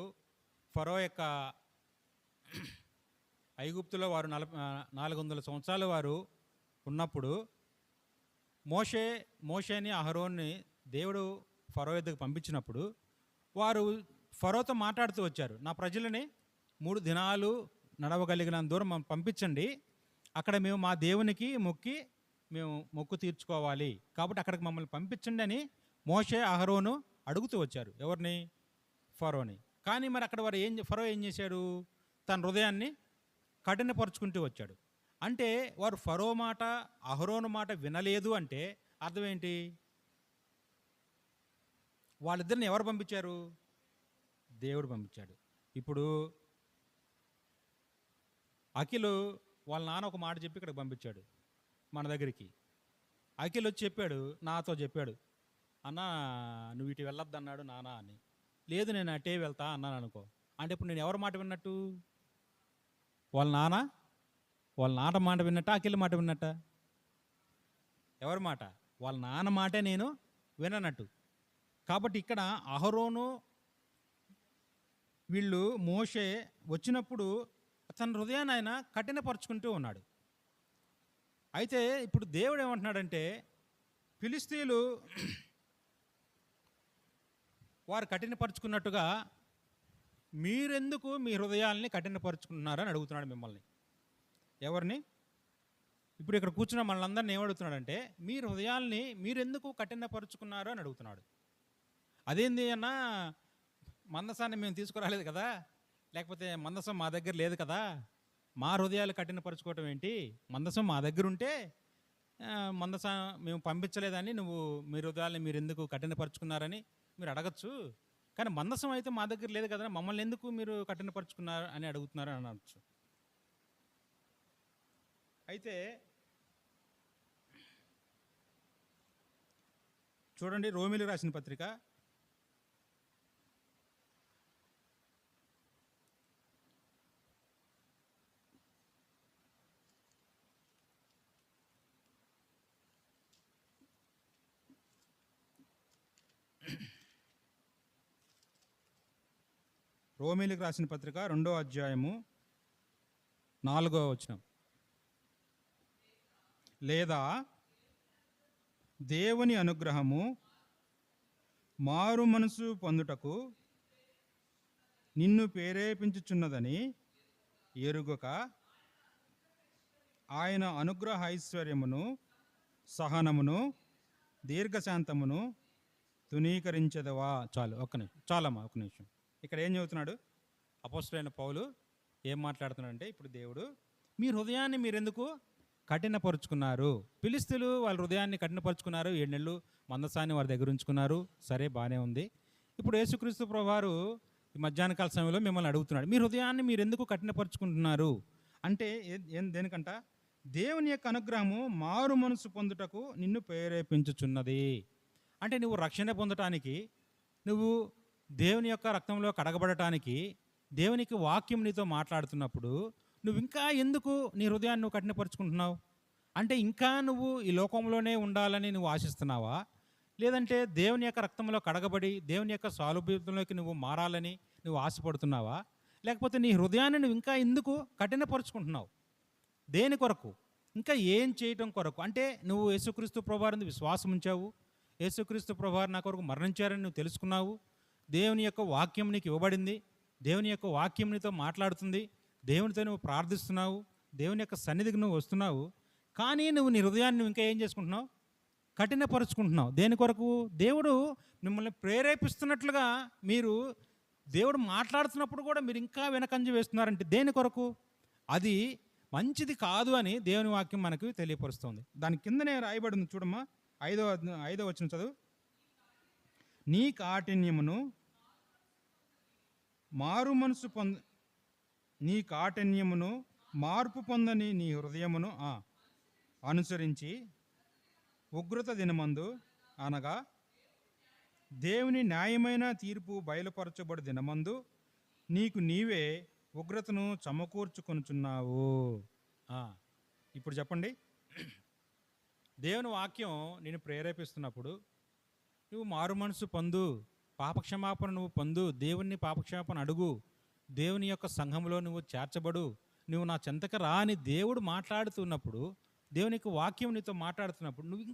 S1: ఫరో యొక్క ఐగుప్తులో వారు 400 సంవత్సరాలు వారు ఉన్నప్పుడు మోషేని అహరోన్ని దేవుడు ఫరో యొద్దకు పంపించినప్పుడు వారు ఫరోతో మాట్లాడుతూ వచ్చారు, నా ప్రజలని 3 దినాలు నడవగలిగినంత దూరం పంపించండి, అక్కడ మేము మా దేవునికి మొక్కి మేము మొక్కు తీర్చుకోవాలి, కాబట్టి అక్కడికి మమ్మల్ని పంపించండి అని మోషే అహరోను అడుగుతూ వచ్చారు. ఎవరిని? ఫరోని. కానీ మరి అక్కడ వారు ఫరో ఏం చేశాడు? తన హృదయాన్ని కఠినపరుచుకుంటూ వచ్చాడు. అంటే వారు ఫరో మాట, అహరోను మాట వినలేదు అంటే అర్థం ఏంటి? వాళ్ళిద్దరిని ఎవరు పంపించారు? దేవుడు పంపించాడు. ఇప్పుడు అఖిలు వాళ్ళ నాన్న ఒక మాట చెప్పి ఇక్కడికి పంపించాడు, మన దగ్గరికి. అఖిల్ వచ్చి చెప్పాడు, నాతో చెప్పాడు, అన్న నువ్వు ఇటు వెళ్ళొద్దు అన్నాడు నాన్న అని. లేదు నేను అటే వెళ్తా అన్నాను అనుకో. అంటే ఇప్పుడు నేను ఎవరి మాట విన్నట్టు? వాళ్ళ నాన్న మాట విన్నట్ట, అఖిల్ మాట విన్నట్ట? ఎవరి మాట? వాళ్ళ నాన్న మాటే నేను విననట్టు. కాబట్టి ఇక్కడ అహరోను వీళ్ళు మోషే వచ్చినప్పుడు తన హృదయాన్ని ఆయన కఠినపరుచుకుంటూ ఉన్నాడు. అయితే ఇప్పుడు దేవుడు ఏమంటున్నాడంటే, ఫిలిస్తీయులు వారు కఠినపరుచుకున్నట్టుగా మీరెందుకు మీ హృదయాల్ని కఠినపరుచుకుంటున్నారని అడుగుతున్నాడు మిమ్మల్ని. ఎవరిని? ఇప్పుడు ఇక్కడ కూర్చున్న మనల్ని ఏమడుగుతున్నాడంటే, మీ హృదయాల్ని మీరెందుకు కఠినపరుచుకున్నారు అని అడుగుతున్నాడు. అదేంది అన్న, మందసాన్ని మేము తీసుకురాలేదు కదా, లేకపోతే మందసం మా దగ్గర లేదు కదా, మా హృదయాలు కఠినపరుచుకోవటం ఏంటి? మందసం మా దగ్గర ఉంటే మందసం మేము పంపించలేదని నువ్వు మీ హృదయాల్ని మీరు ఎందుకు కఠినపరుచుకున్నారని మీరు అడగచ్చు. కానీ మందసం అయితే మా దగ్గర లేదు కదా, మమ్మల్ని ఎందుకు మీరు కఠినపరుచుకున్నారు అని అడుగుతున్నారు అని అనవచ్చు. అయితే చూడండి, రోమిలి రాసిన పత్రిక 2వ అధ్యాయము 4వ వచనం. లేదా దేవుని అనుగ్రహము మారు మనసు పొందుటకు నిన్ను ప్రేరేపించుచున్నదని ఎరుగక ఆయన అనుగ్రహ ఐశ్వర్యమును సహనమును దీర్ఘశాంతమును తునీకరించదవా. చాలమ్మా ఒక నిమిషం. ఇక్కడ ఏం చెబుతున్నాడు అపోస్తలుడైన పౌలు? ఏం మాట్లాడుతున్నాడంటే, ఇప్పుడు దేవుడు మీ హృదయాన్ని మీరెందుకు కఠినపరుచుకున్నారు? ఫిలిస్తీయులు వాళ్ళ హృదయాన్ని కఠినపరుచుకున్నారు, 7 నెలలు మందసాన్ని వారి దగ్గర ఉంచుకున్నారు, సరే బాగానే ఉంది. ఇప్పుడు యేసుక్రీస్తు ప్రభువారు ఈ మధ్యాహ్న కాల సమయంలో మిమ్మల్ని అడుగుతున్నాడు, మీ హృదయాన్ని మీరు ఎందుకు కఠినపరుచుకుంటున్నారు అంటే దేనికంట? దేవుని యొక్క అనుగ్రహము మారు మనసు పొందుటకు నిన్ను ప్రేరేపించుచున్నది. అంటే నువ్వు రక్షణ పొందటానికి, నువ్వు దేవుని యొక్క రక్తంలో కడగబడటానికి, దేవునికి వాక్యం నీతో మాట్లాడుతున్నప్పుడు నువ్వు ఇంకా ఎందుకు నీ హృదయాన్ని నువ్వు కఠినపరుచుకుంటున్నావు? అంటే ఇంకా నువ్వు ఈ లోకంలోనే ఉండాలని నువ్వు ఆశిస్తున్నావా? లేదంటే దేవుని యొక్క రక్తంలో కడగబడి దేవుని యొక్క సానుభూతిలోకి నువ్వు మారాలని నువ్వు ఆశపడుతున్నావా? లేకపోతే నీ హృదయాన్ని నువ్వు ఇంకా ఎందుకు కఠినపరుచుకుంటున్నావు? దేని కొరకు? ఇంకా ఏం చేయటం కొరకు? అంటే నువ్వు యేసుక్రీస్తు ప్రభువారిని విశ్వాసం ఉంచావు, యేసుక్రీస్తు ప్రభువారు నా కొరకు మరణించారని నువ్వు తెలుసుకున్నావు, దేవుని యొక్క వాక్యం నీకు ఇవ్వబడింది, దేవుని యొక్క వాక్యం నీతో మాట్లాడుతుంది, దేవునితో నువ్వు ప్రార్థిస్తున్నావు, దేవుని యొక్క సన్నిధికి నువ్వు వస్తున్నావు. కానీ నువ్వు నీ హృదయాన్ని నువ్వు ఇంకా ఏం చేసుకుంటున్నావు? కఠినపరుచుకుంటున్నావు. దేని కొరకు? దేవుడు మిమ్మల్ని ప్రేరేపిస్తున్నట్లుగా మీరు దేవుడు మాట్లాడుతున్నప్పుడు కూడా మీరు ఇంకా వెనకంజ వేస్తున్నారంటే దేని కొరకు? అది మంచిది కాదు అని దేవుని వాక్యం మనకు తెలియపరుస్తుంది. దాని కిందనే రాయబడింది చూడమ్మా, 5వ వచనం చదువు. నీ కాఠిన్యమును మార్పు పొందని నీ హృదయమును అనుసరించి ఉగ్రత దినమందు, అనగా దేవుని న్యాయమైన తీర్పు బయలుపరచబడు దినమందు నీకు నీవే ఉగ్రతను సమకూర్చుకొనుచున్నావు. ఇప్పుడు చెప్పండి, దేవుని వాక్యం నేను ప్రేరేపిస్తున్నప్పుడు నువ్వు మారు మనసు పొందు, పాపక్షమాపణ నువ్వు పొందు, దేవుని పాపక్షమాపణ అడుగు, దేవుని యొక్క సంఘంలో నువ్వు చేర్చబడు, నువ్వు నా చెంతక రా అని దేవుడు మాట్లాడుతున్నప్పుడు, దేవుని యొక్క వాక్యం నీతో మాట్లాడుతున్నప్పుడు నువ్వు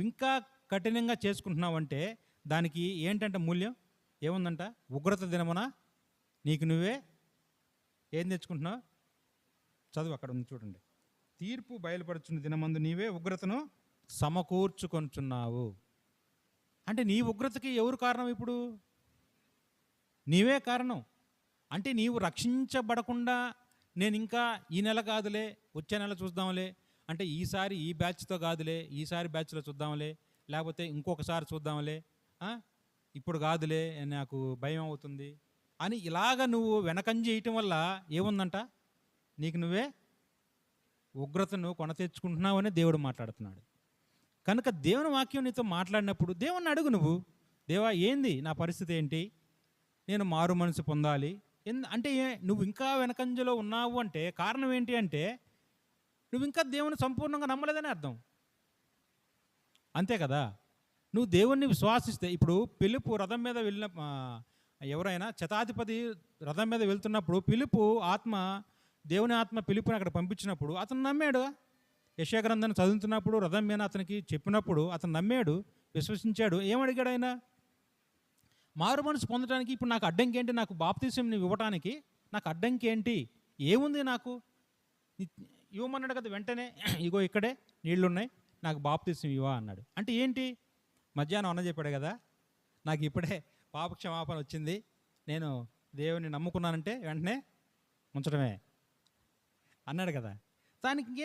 S1: ఇంకా కఠినంగా చేసుకుంటున్నావంటే దానికి ఏంటంటే మూల్యం ఏముందంట? ఉగ్రత దినమున నీకు నువ్వే ఏం తెచ్చుకుంటున్నావు? చదువు, అక్కడ ఉంది చూడండి. తీర్పు బయలుపరుచున్న దినమందు నీవే ఉగ్రతను సమకూర్చుకొనుచున్నావు. అంటే నీ ఉగ్రతకి ఎవరు కారణం? ఇప్పుడు నీవే కారణం. అంటే నీవు రక్షించబడకుండా నేను ఇంకా ఈ నెల కాదులే, వచ్చే నెల చూద్దాంలే, అంటే ఈసారి ఈ బ్యాచ్తో కాదులే, ఈసారి బ్యాచ్లో చూద్దాంలే, లేకపోతే ఇంకొకసారి చూద్దాంలే, ఇప్పుడు కాదులే నాకు భయం అవుతుంది అని ఇలాగ నువ్వు వెనకంజ చేయటం వల్ల ఏముందంట? నీకు నువ్వే
S2: ఉగ్రతను కొని తెచ్చుకుంటున్నావని దేవుడు మాట్లాడుతున్నాడు. కనుక దేవుని వాక్యం నీతో మాట్లాడినప్పుడు దేవుణ్ణి అడుగు నువ్వు. దేవా, ఏంది నా పరిస్థితి ఏంటి? నేను మారు మనసు పొందాలి. అంటే నువ్వు ఇంకా వెనకంజలో ఉన్నావు అంటే కారణం ఏంటి అంటే నువ్వు ఇంకా దేవుని సంపూర్ణంగా నమ్మలేదని అర్థం. అంతే కదా. నువ్వు దేవుణ్ణి విశ్వాసిస్తే, ఇప్పుడు పిలుపు రథం మీద వెళ్ళిన ఎవరైనా శతాధిపతి రథం మీద వెళ్తున్నప్పుడు పిలుపు ఆత్మ, దేవుని ఆత్మ పిలుపుని అక్కడ పంపించినప్పుడు అతను నమ్మాడు. యెషయా గ్రంథాన్ని చదువుతున్నప్పుడు రథం మీద అతనికి చెప్పినప్పుడు అతను నమ్మాడు, విశ్వసించాడు. ఏమడిగాడు ఆయన? మారు మనసు పొందడానికి ఇప్పుడు నాకు అడ్డంకి ఏంటి? నాకు బాప్తీసం నువ్వు ఇవ్వటానికి నాకు అడ్డంకి ఏంటి? ఏముంది నాకు? ఇవ్వమన్నాడు కదా వెంటనే. ఇగో ఇక్కడే నీళ్లున్నాయి, నాకు బాప్తీసం ఇవ్వా అన్నాడు. అంటే ఏంటి? మధ్యాహ్నం అన్న చెప్పాడు కదా, నాకు ఇప్పుడే పాప క్షమాపణ వచ్చింది, నేను దేవుని నమ్ముకున్నానంటే వెంటనే ఉంచడమే అన్నాడు కదా. దానికి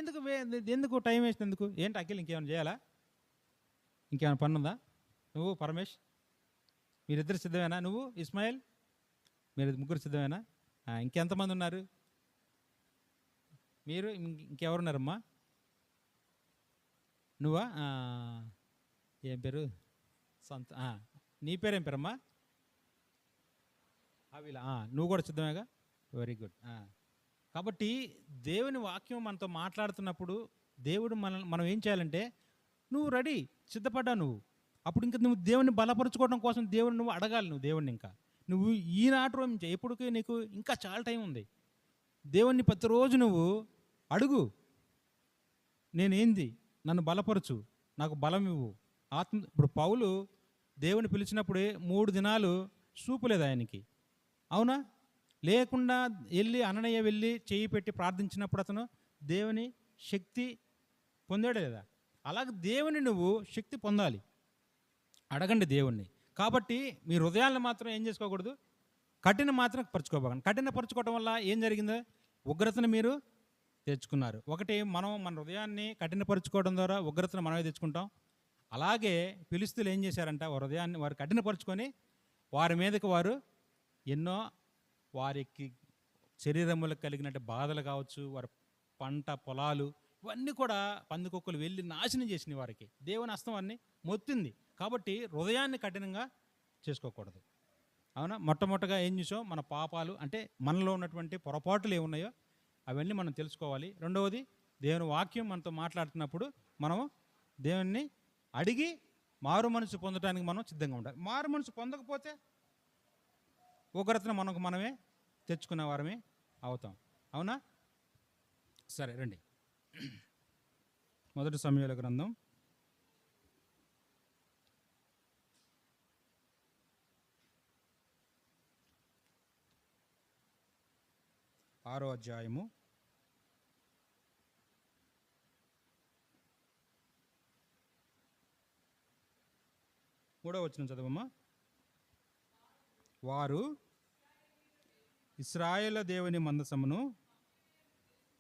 S2: ఎందుకు టైం వేస్ట్ ఎందుకు? ఏంటి అఖిల్, ఇంకేమైనా చేయాలా? ఇంకేమైనా పని ఉందా? నువ్వు పరమేష్ మీరిద్దరు సిద్ధమేనా? నువ్వు ఇస్మాయిల్ మీరు ముగ్గురు సిద్ధమేనా? ఇంకెంతమంది ఉన్నారు? మీరు ఇంకెవరున్నారమ్మా? నువ్వా? ఏం పేరు? నీ పేరేం పేరమ్మా? అవిలా. నువ్వు కూడా సిద్ధమేగా? Very good. కాబట్టి దేవుని వాక్యం మనతో మాట్లాడుతున్నప్పుడు దేవుడు మనం ఏం చేయాలంటే, నువ్వు రెడీ, సిద్ధపడ్డా నువ్వు. అప్పుడు ఇంకా నువ్వు దేవుని బలపరుచుకోవడం కోసం దేవుని నువ్వు అడగాలి. నువ్వు దేవుణ్ణి ఇంకా నువ్వు ఈనాటి రోజు ఎప్పటికీ నీకు ఇంకా చాలా టైం ఉంది. దేవుణ్ణి ప్రతిరోజు నువ్వు అడుగు, నేనేంది, నన్ను బలపరచు, నాకు బలం ఇవ్వు, ఆత్మ. ఇప్పుడు పౌలు దేవుని పిలిచినప్పుడే 3 దినాలు చూపులేదు ఆయనకి, అవునా? లేకుండా అననీయ వెళ్ళి చేయి పెట్టి ప్రార్థించినప్పుడు అతను దేవుని శక్తి పొందాడు లేదా? అలాగే దేవుని నువ్వు శక్తి పొందాలి, అడగండి దేవుణ్ణి. కాబట్టి మీ హృదయాలను మాత్రం ఏం చేసుకోకూడదు, కఠిన మాత్రం పరుచుకోబోకండి. కఠిన పరుచుకోవడం వల్ల ఏం జరిగిందో, ఉగ్రతను మీరు తెచ్చుకున్నారు. ఒకటి, మనం మన హృదయాన్ని కఠినపరుచుకోవడం ద్వారా ఉగ్రతను మనమే తెచ్చుకుంటాం. అలాగే ఫిలిష్తీయులు ఏం చేశారంట, వారి హృదయాన్ని వారు కఠినపరుచుకొని వారి మీదకి వారు ఎన్నో వారికి శరీరములకు కలిగినట్టు బాధలు కావచ్చు, వారి పంట పొలాలు ఇవన్నీ కూడా పందికొక్కులు వెళ్ళి నాశనం చేసినాయి. వారికి దేవుని హస్తం అన్ని మొత్తింది. కాబట్టి హృదయాన్ని కఠినంగా చేసుకోకూడదు, అవునా? మొట్టమొదటిగా ఏం చూసాం, మన పాపాలు అంటే మనలో ఉన్నటువంటి పొరపాట్లు ఏమున్నాయో అవన్నీ మనం తెలుసుకోవాలి. రెండవది, దేవుని వాక్యం మనతో మాట్లాడుతున్నప్పుడు మనం దేవుణ్ణి అడిగి మారు మనసు పొందడానికి మనం సిద్ధంగా ఉండాలి. మారు మనసు పొందకపోతే ఉగ్రతను మనమే తెచ్చుకునే వారమే అవుతాం, అవునా? సరే రండి, మొదటి సమూయేలు గ్రంథం 6వ అధ్యాయము 3వ వచనం చదవమ్మా. వారు ఇశ్రాయేలు దేవుని మందసమును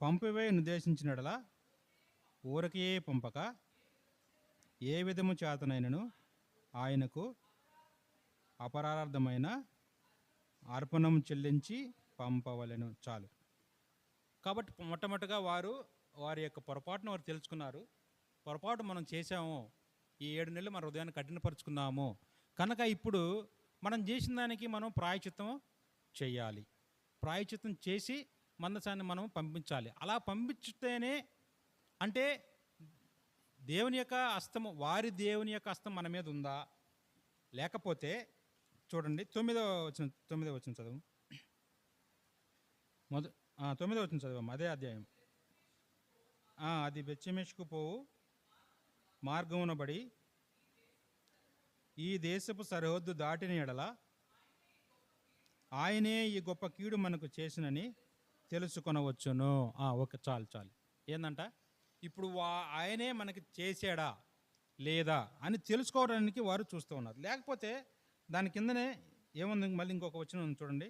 S2: పంపివేయ నిర్దేశించినడలా ఊరకే పంపక ఏ విధము చేతనైనను ఆయనకు అపరార్థమైన అర్పణం చెల్లించి పంపవలెను. చాలు. కాబట్టి మొట్టమొదటిగా వారి యొక్క పొరపాటును వారు తెలుసుకున్నారు. పొరపాటు మనం చేశాము, ఈ 7 నెలలు మన హృదయాన్ని కఠినపరుచుకున్నాము కనుక ఇప్పుడు మనం చేసిన దానికి మనం ప్రాయశ్చిత్తం చేయాలి. ప్రాయశ్చిత్తం చేసి మందసాన్ని మనం పంపించాలి. అలా పంపించితేనే, అంటే దేవుని యొక్క హస్తము, దేవుని యొక్క హస్తం మన మీద ఉందా? లేకపోతే చూడండి 9వ వచనం చదువు. 9వ వచనం చదువు, అదే అధ్యాయం. అది బెత్షెమెషుకు పోవు మార్గమున బడి ఈ దేశపు సరిహద్దు దాటిన ఎడల ఆయనే ఈ గొప్ప కీడు మనకు చేసినని తెలుసుకొనవచ్చును. ఓకే, చాలు. ఏందంట, ఇప్పుడు ఆయనే మనకి చేసాడా లేదా అని తెలుసుకోవడానికి వారు చూస్తూ ఉన్నారు. లేకపోతే దాని కిందనే ఏముంది, మళ్ళీ ఇంకొక వచనం చూడండి.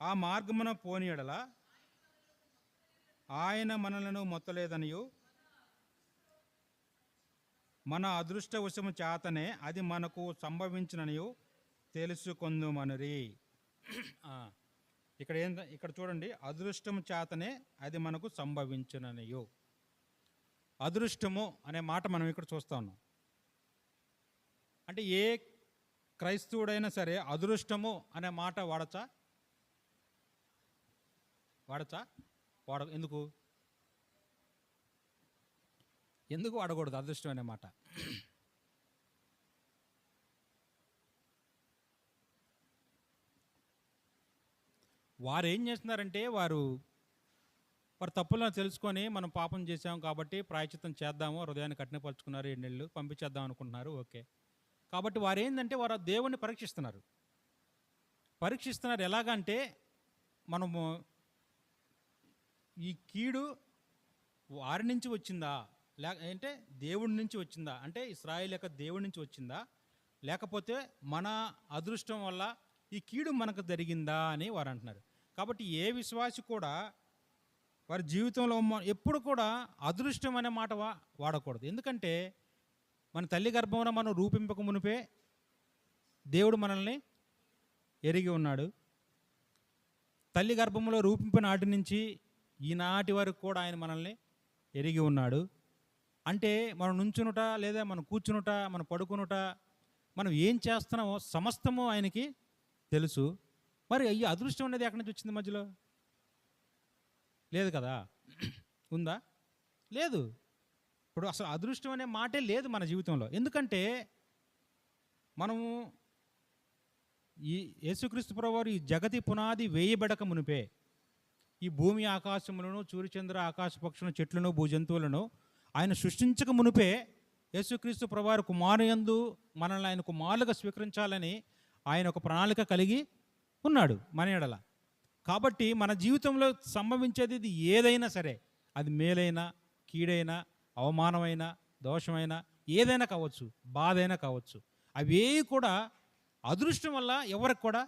S2: ఆ మార్గమున పోని ఎడల ఆయన మనలను మొత్తలేదనియు మన అదృష్టవశము చేతనే అది మనకు సంభవించిననియు తెలుసుకొందుమనిరి.
S1: ఇక్కడ చూడండి, అదృష్టం చేతనే అది మనకు సంభవించుననియు. అదృష్టము అనే మాట మనం ఇక్కడ చూస్తా ఉన్నాం. అంటే ఏ క్రైస్తవుడైనా సరే అదృష్టము అనే మాట వాడచ్చా? ఎందుకు వాడకూడదు అదృష్టం అనే మాట? వారు ఏం చేస్తున్నారంటే వారు తప్పులను తెలుసుకొని మనం పాపం చేసాం కాబట్టి ప్రాయశ్చిత్తం చేద్దాము, హృదయాన్ని కఠినపరుచుకున్నారు, 7 నెలలు పంపించేద్దాం అనుకుంటున్నారు. ఓకే, కాబట్టి వారు ఏంటంటే వారు దేవుణ్ణి పరీక్షిస్తున్నారు. ఎలాగంటే మనము ఈ కీడు వారి నుంచి వచ్చిందా, అంటే దేవుడి నుంచి వచ్చిందా, అంటే ఇశ్రాయేలు యొక్క దేవుడి నుంచి వచ్చిందా, లేకపోతే మన అదృష్టం వల్ల ఈ కీడు మనకు జరిగిందా అని వారు అంటున్నారు. కాబట్టి ఏ విశ్వాసి కూడా వారి జీవితంలో ఎప్పుడు కూడా అదృష్టం అనే మాట వాడకూడదు. ఎందుకంటే మన తల్లి గర్భంలో మనం రూపింపక మునిపే దేవుడు మనల్ని ఎరిగి ఉన్నాడు. తల్లి గర్భంలో రూపింపిన నాటి నుంచి ఈనాటి వరకు కూడా ఆయన మనల్ని ఎరిగి ఉన్నాడు. అంటే మనం నుంచునుట, లేదా మనం కూర్చునుట, మనం పడుకునుట, మనం ఏం చేస్తున్నామో సమస్తము ఆయనకి తెలుసు. మరి ఈ అదృష్టం అనేది ఎక్కడి నుంచి వచ్చింది? మధ్యలో లేదు కదా, ఉందా? లేదు. ఇప్పుడు అసలు అదృష్టం అనే మాటే లేదు మన జీవితంలో. ఎందుకంటే మనము ఈ యేసుక్రీస్తు ప్రభువారు ఈ జగతి పునాది వేయబడక మునిపే ఈ భూమి ఆకాశములను, సూర్యచంద్ర ఆకాశ పక్షులను, చెట్లను, భూజంతువులను ఆయన సృష్టించక మునిపే యేసుక్రీస్తు ప్రభువారు కుమారుయందు మనల్ని ఆయన కుమారులుగా స్వీకరించాలని ఆయన ఒక ప్రణాళిక కలిగి ఉన్నాడు మన ఎడల. కాబట్టి మన జీవితంలో సంభవించేది ఇది ఏదైనా సరే, అది మేలైనా, కీడైనా, అవమానమైనా, దోషమైనా, ఏదైనా కావచ్చు, బాధ అయినా కావచ్చు, అవే కూడా అదృష్టం వల్ల ఎవరికి కూడా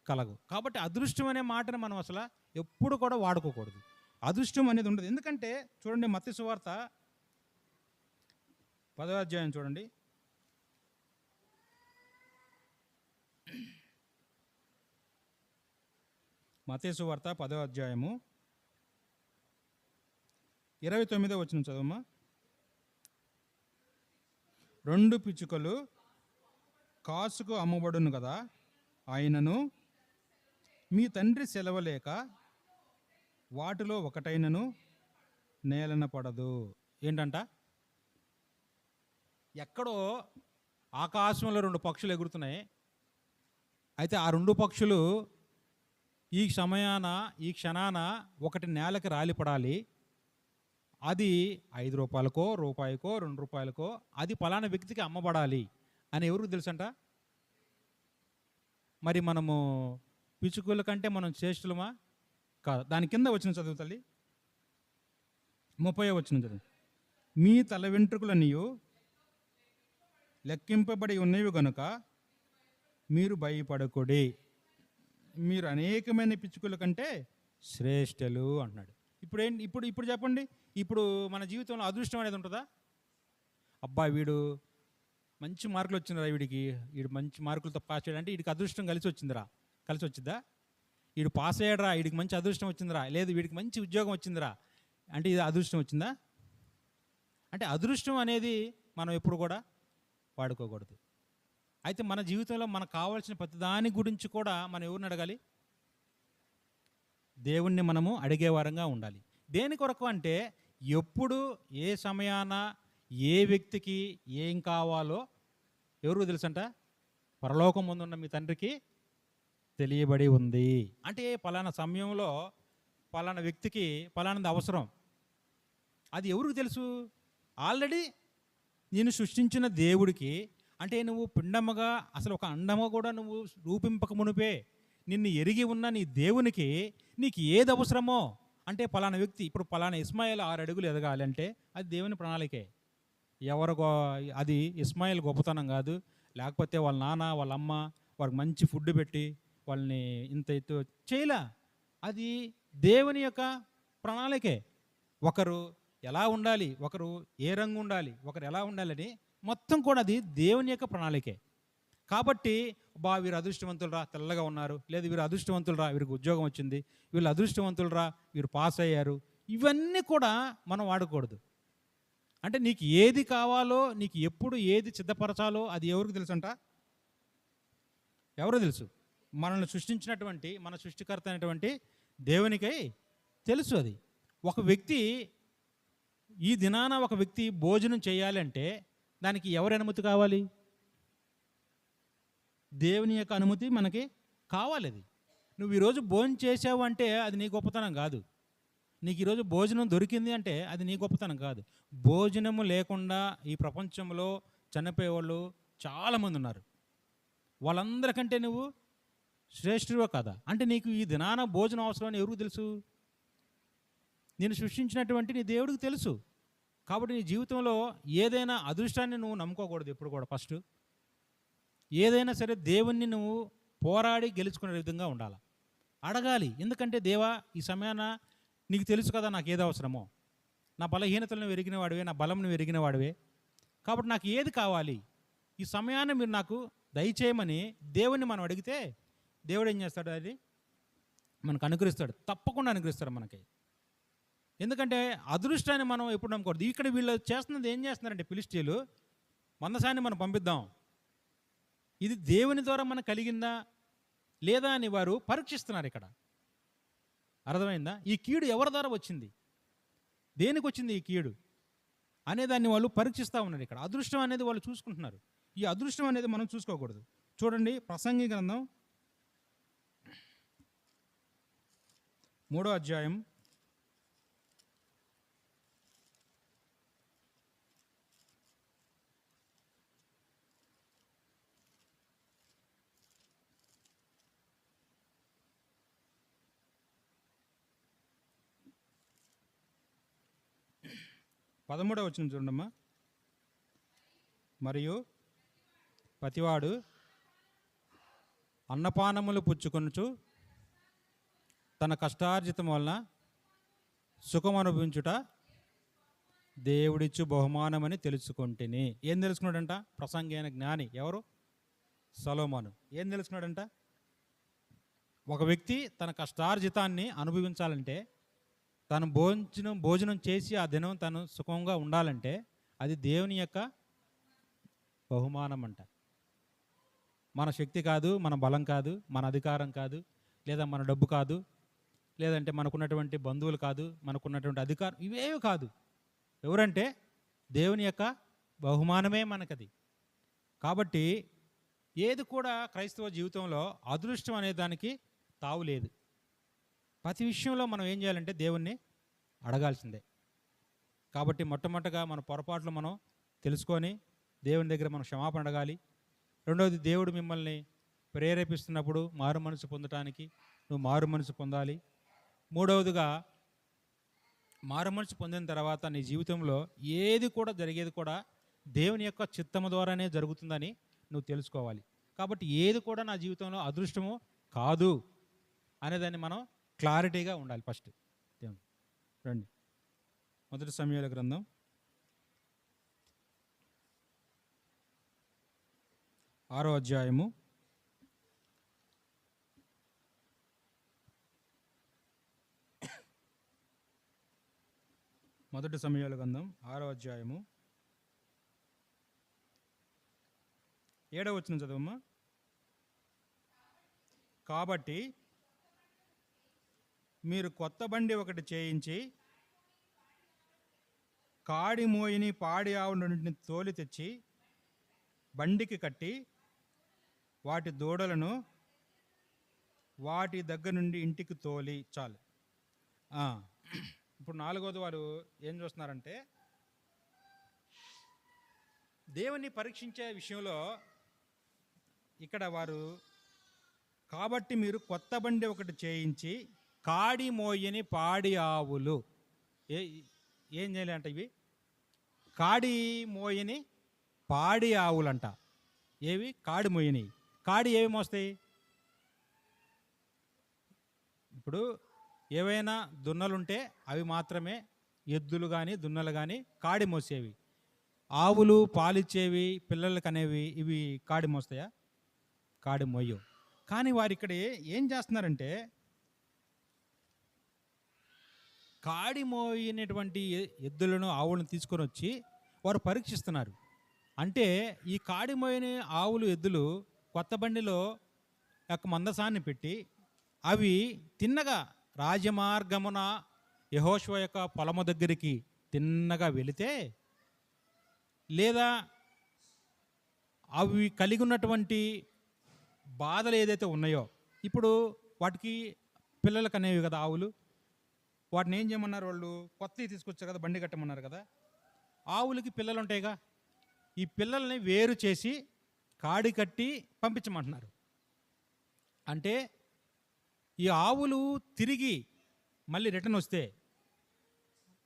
S1: కలగు. కాబట్టి అదృష్టం అనే మాటను మనం అసలు ఎప్పుడు కూడా వాడుకోకూడదు. అదృష్టం అనేది ఉండదు. ఎందుకంటే చూడండి, మత్తయి సువార్త 10వ అధ్యాయం చూడండి. మత్తయి సువార్త 10వ అధ్యాయము 29వ వచనం చదవమ్మా. 2 పిచ్చుకలు కాసుకు అమ్మబడును కదా, ఆయనను మీ తండ్రి సెలవలేక వాటిలో ఒకటైనను నేలన పడదు. ఏంటంట? ఎక్కడో ఆకాశంలో 2 పక్షులు ఎగురుతున్నాయి. అయితే ఆ 2 పక్షులు ఈ ఈ క్షణాన ఒకటి నేలకి రాలిపడాలి. అది 5 రూపాయలకో, రూపాయికో, 2 రూపాయలకో అది పలానా వ్యక్తికి అమ్మబడాలి అని ఎవరికి తెలుసంట? మరి మనము పిచ్చుకల కంటే మనం శ్రేష్ఠులమా? కాదు. దాని కింద వచ్చిన చదువు తల్లి, 30వ వచనం చదువు. మీ తల వెంట్రుకలనియు లెక్కింపబడి ఉన్నవి గనుక మీరు భయపడకుడి, మీరు అనేకమైన పిచ్చుకల కంటే శ్రేష్ఠులు అంటున్నాడు. ఇప్పుడు చెప్పండి, ఇప్పుడు మన జీవితంలో అదృష్టం అనేది ఉంటుందా? అబ్బా వీడు మంచి మార్కులు వచ్చిందిరా, వీడు మంచి మార్కులతో పాస్ చేయడం అంటే వీడికి అదృష్టం కలిసి వచ్చిద్దా? వీడు పాస్ అయ్యాడరా, వీడికి మంచి అదృష్టం వచ్చిందిరా, లేదు వీడికి మంచి ఉద్యోగం వచ్చిందిరా అంటే ఇది అదృష్టం వచ్చిందా? అంటే అదృష్టం అనేది మనం ఎప్పుడు కూడా వాడుకోకూడదు. అయితే మన జీవితంలో మనకు కావాల్సిన ప్రతి దాని గురించి కూడా మనం ఎవరిని అడగాలి? దేవుణ్ణి మనము అడిగేవారంగా ఉండాలి. దేని కొరకు అంటే ఎప్పుడు, ఏ సమయాన, ఏ వ్యక్తికి ఏం కావాలో ఎవరికి తెలుసంట? పరలోకం ముందున్న మీ తండ్రికి తెలియబడి ఉంది. అంటే పలానా సమయంలో పలానా వ్యక్తికి పలానాది అవసరం, అది ఎవరికి తెలుసు? ఆల్రెడీ నేను సృష్టించిన దేవుడికి, అంటే నువ్వు పిండముగా అసలు ఒక అండము కూడా నువ్వు రూపింపక మునిపే నిన్ను ఎరిగి ఉన్న నీ దేవునికి నీకు ఏది అవసరమో, అంటే పలానా వ్యక్తి, ఇప్పుడు పలానా ఇస్మాయిల్ 6 అడుగులు ఎదగాలి అంటే అది దేవుని ప్రణాళికే. అది ఇస్మాయిల్ గొప్పతనం కాదు, లేకపోతే వాళ్ళ నాన్న వాళ్ళ అమ్మ వారికి మంచి ఫుడ్ పెట్టి వాళ్ళని ఇంత ఎత్తు చేయలా, అది దేవుని యొక్క ప్రణాళికే. ఒకరు ఎలా ఉండాలి, ఒకరు ఏ రంగు ఉండాలి, ఒకరు ఎలా ఉండాలని మొత్తం కూడా అది దేవుని యొక్క ప్రణాళికే.
S2: కాబట్టి వీరు అదృష్టవంతులరా తెల్లగా ఉన్నారు, లేదు వీరు అదృష్టవంతులరా వీరికి ఉద్యోగం వచ్చింది, వీళ్ళు అదృష్టవంతులరా వీరు పాస్ అయ్యారు, ఇవన్నీ కూడా మనం వాడకూడదు. అంటే నీకు ఏది కావాలో, నీకు ఎప్పుడు ఏది సిద్ధపరచాలో అది ఎవరికి తెలుసంట? ఎవరు తెలుసు? మనల్ని సృష్టించినటువంటి మన సృష్టికర్త అయినటువంటి దేవునికై తెలుసు. అది ఒక వ్యక్తి ఈ దినాన ఒక వ్యక్తి భోజనం చేయాలంటే దానికి ఎవరి అనుమతి కావాలి? దేవుని యొక్క అనుమతి మనకి కావాలి. అది నువ్వు ఈరోజు భోజనం చేసావు అంటే అది నీ గొప్పతనం కాదు. నీకు ఈరోజు భోజనం దొరికింది అంటే అది నీ గొప్పతనం కాదు. భోజనము లేకుండా ఈ ప్రపంచంలో చనిపోయేవాళ్ళు చాలామంది ఉన్నారు. వాళ్ళందరికంటే నువ్వు శ్రేష్ఠుడివో కదా? అంటే నీకు ఈ దినాన భోజనం అవసరం అని ఎవరికి తెలుసు? నేను సృష్టించినటువంటి నీ దేవుడికి తెలుసు. కాబట్టి నీ జీవితంలో ఏదైనా అదృష్టాన్ని నువ్వు నమ్ముకోకూడదు ఎప్పుడు కూడా. ఫస్ట్ ఏదైనా సరే దేవుణ్ణి నువ్వు పోరాడి గెలుచుకునే విధంగా ఉండాలి, అడగాలి. ఎందుకంటే దేవా, ఈ సమయాన నీకు తెలుసు కదా నాకు ఏది అవసరమో, నా బలహీనతలను ఎరిగిన వాడివే, నా బలంను ఎరిగిన వాడివే, కాబట్టి నాకు ఏది కావాలి ఈ సమయాన్ని మీరు నాకు దయచేయమని దేవుణ్ణి మనం అడిగితే దేవుడు ఏం చేస్తాడు? అది మనకు అనుగ్రహిస్తాడు, తప్పకుండా అనుగ్రహిస్తాడు మనకి. ఎందుకంటే అదృష్టాన్ని మనం ఎప్పుడు నమ్మకూడదు. ఇక్కడ వీళ్ళు చేస్తున్నది ఏం చేస్తున్నారంటే, ఫిలిష్తీయులు మందసాన్ని మనం పంపిద్దాం, ఇది దేవుని ద్వారా మనకు కలిగిందా లేదా అని వారు పరీక్షిస్తున్నారు. ఇక్కడ అర్థమైందా? ఈ కీడు ఎవరి ద్వారా వచ్చింది, దేనికి వచ్చింది ఈ కీడు అనేదాన్ని వాళ్ళు పరీక్షిస్తూ ఉన్నారు. ఇక్కడ అదృష్టం అనేది వాళ్ళు చూసుకుంటున్నారు. ఈ అదృష్టం అనేది మనం చూసుకోకూడదు. చూడండి, ప్రసంగి గ్రంథం 3వ అధ్యాయం 13వ వచనం చూడమ్మా. మరియు ప్రతివాడు అన్నపానములు పుచ్చుకొనుచు తన కష్టార్జితం వలన సుఖం అనుభవించుట దేవుడిచ్చు బహుమానమని తెలుసుకుంటేనే. ఏం తెలుసుకున్నాడంట? ప్రసంగి అయిన జ్ఞాని ఎవరు? సొలొమోను. ఏం తెలుసుకున్నాడంట? ఒక వ్యక్తి తన కష్టార్జితాన్ని అనుభవించాలంటే, తను భోజనం చేసి ఆ దినం తను సుఖంగా ఉండాలంటే అది దేవుని యొక్క బహుమానం అంట. మన శక్తి కాదు, మన బలం కాదు, మన అధికారం కాదు, లేదా మన డబ్బు కాదు, లేదంటే మనకున్నటువంటి బంధువులు కాదు, మనకున్నటువంటి అధికారం, ఇవేవి కాదు. ఎవరంటే దేవుని యొక్క బహుమానమే మనకది. కాబట్టి ఏది కూడా క్రైస్తవ జీవితంలో అదృష్టం అనే దానికి తావు లేదు. ప్రతి విషయంలో మనం ఏం చేయాలంటే దేవుణ్ణి అడగాల్సిందే. కాబట్టి మొట్టమొదటిగా మన పొరపాట్లు మనం తెలుసుకొని దేవుని దగ్గర మనం క్షమాపణ అడగాలి. రెండవది, దేవుడు మిమ్మల్ని ప్రేరేపిస్తున్నప్పుడు మారు మనసు పొందటానికి నువ్వు మారు మనసు పొందాలి. మూడవదిగా, మారు మనసు పొందిన తర్వాత నీ జీవితంలో ఏది కూడా జరిగేది కూడా దేవుని యొక్క చిత్తము ద్వారానే జరుగుతుందని నువ్వు తెలుసుకోవాలి. కాబట్టి ఏది కూడా నా జీవితంలో అదృష్టము కాదు అనేదాన్ని మనం క్లారిటీగా ఉండాలి. ఫస్ట్ రండి, 1 సమూయేలు గ్రంథం 6వ అధ్యాయము 1 సమూయేలు గ్రంథం 6వ అధ్యాయము 7వ వచనం చదవమ్మా. కాబట్టి మీరు కొత్త బండి ఒకటి చేయించి కాడి మోయిని పాడి ఆవుని తోలి తెచ్చి బండికి కట్టి వాటి దూడలను వాటి దగ్గర నుండి ఇంటికి తోలి. చాలు. ఇప్పుడు 4వది వారు ఏం చూస్తున్నారంటే, దేవుని పరీక్షించే విషయంలో ఇక్కడ వారు, కాబట్టి మీరు కొత్త బండి ఒకటి చేయించి కాడి మోయని పాడి ఆవులు. ఏం చేయాలంట? ఇవి కాడి మోయని పాడి ఆవులంట. ఏవి? కాడి మోయని. కాడి ఏవి మోస్తాయి? ఇప్పుడు ఏవైనా దున్నలుంటే అవి మాత్రమే, ఎద్దులు కానీ దున్నలు కానీ కాడి మోసేవి. ఆవులు పాలిచ్చేవి, పిల్లలకి అనేవి, ఇవి కాడి మోస్తాయా? కాడి మోయవు. కానీ వారు ఇక్కడ ఏం చేస్తున్నారంటే కాడి మోయినటువంటి ఎద్దులను ఆవులను తీసుకొని వచ్చి వారు పరీక్షిస్తున్నారు. అంటే ఈ కాడి మోయని ఆవులు ఎద్దులు కొత్త బండిలో యొక్క మందసాన్ని పెట్టి అవి తిన్నగా రాజమార్గమున యెహోషువ యొక్క పొలము దగ్గరికి తిన్నగా వెళితే, లేదా అవి కలిగి ఉన్నటువంటి బాధలు ఏదైతే ఉన్నాయో, ఇప్పుడు వాటికి పిల్లలకు అనేవి కదా ఆవులు, వాటిని ఏం చేయమన్నారు వాళ్ళు? కొత్తవి తీసుకొచ్చారు కదా, బండి కట్టమన్నారు కదా. ఆవులకి పిల్లలు ఉంటాయిగా, ఈ పిల్లల్ని వేరు చేసి కాడి కట్టి పంపించమంటున్నారు. అంటే ఈ ఆవులు తిరిగి మళ్ళీ రిటర్న్ వస్తే,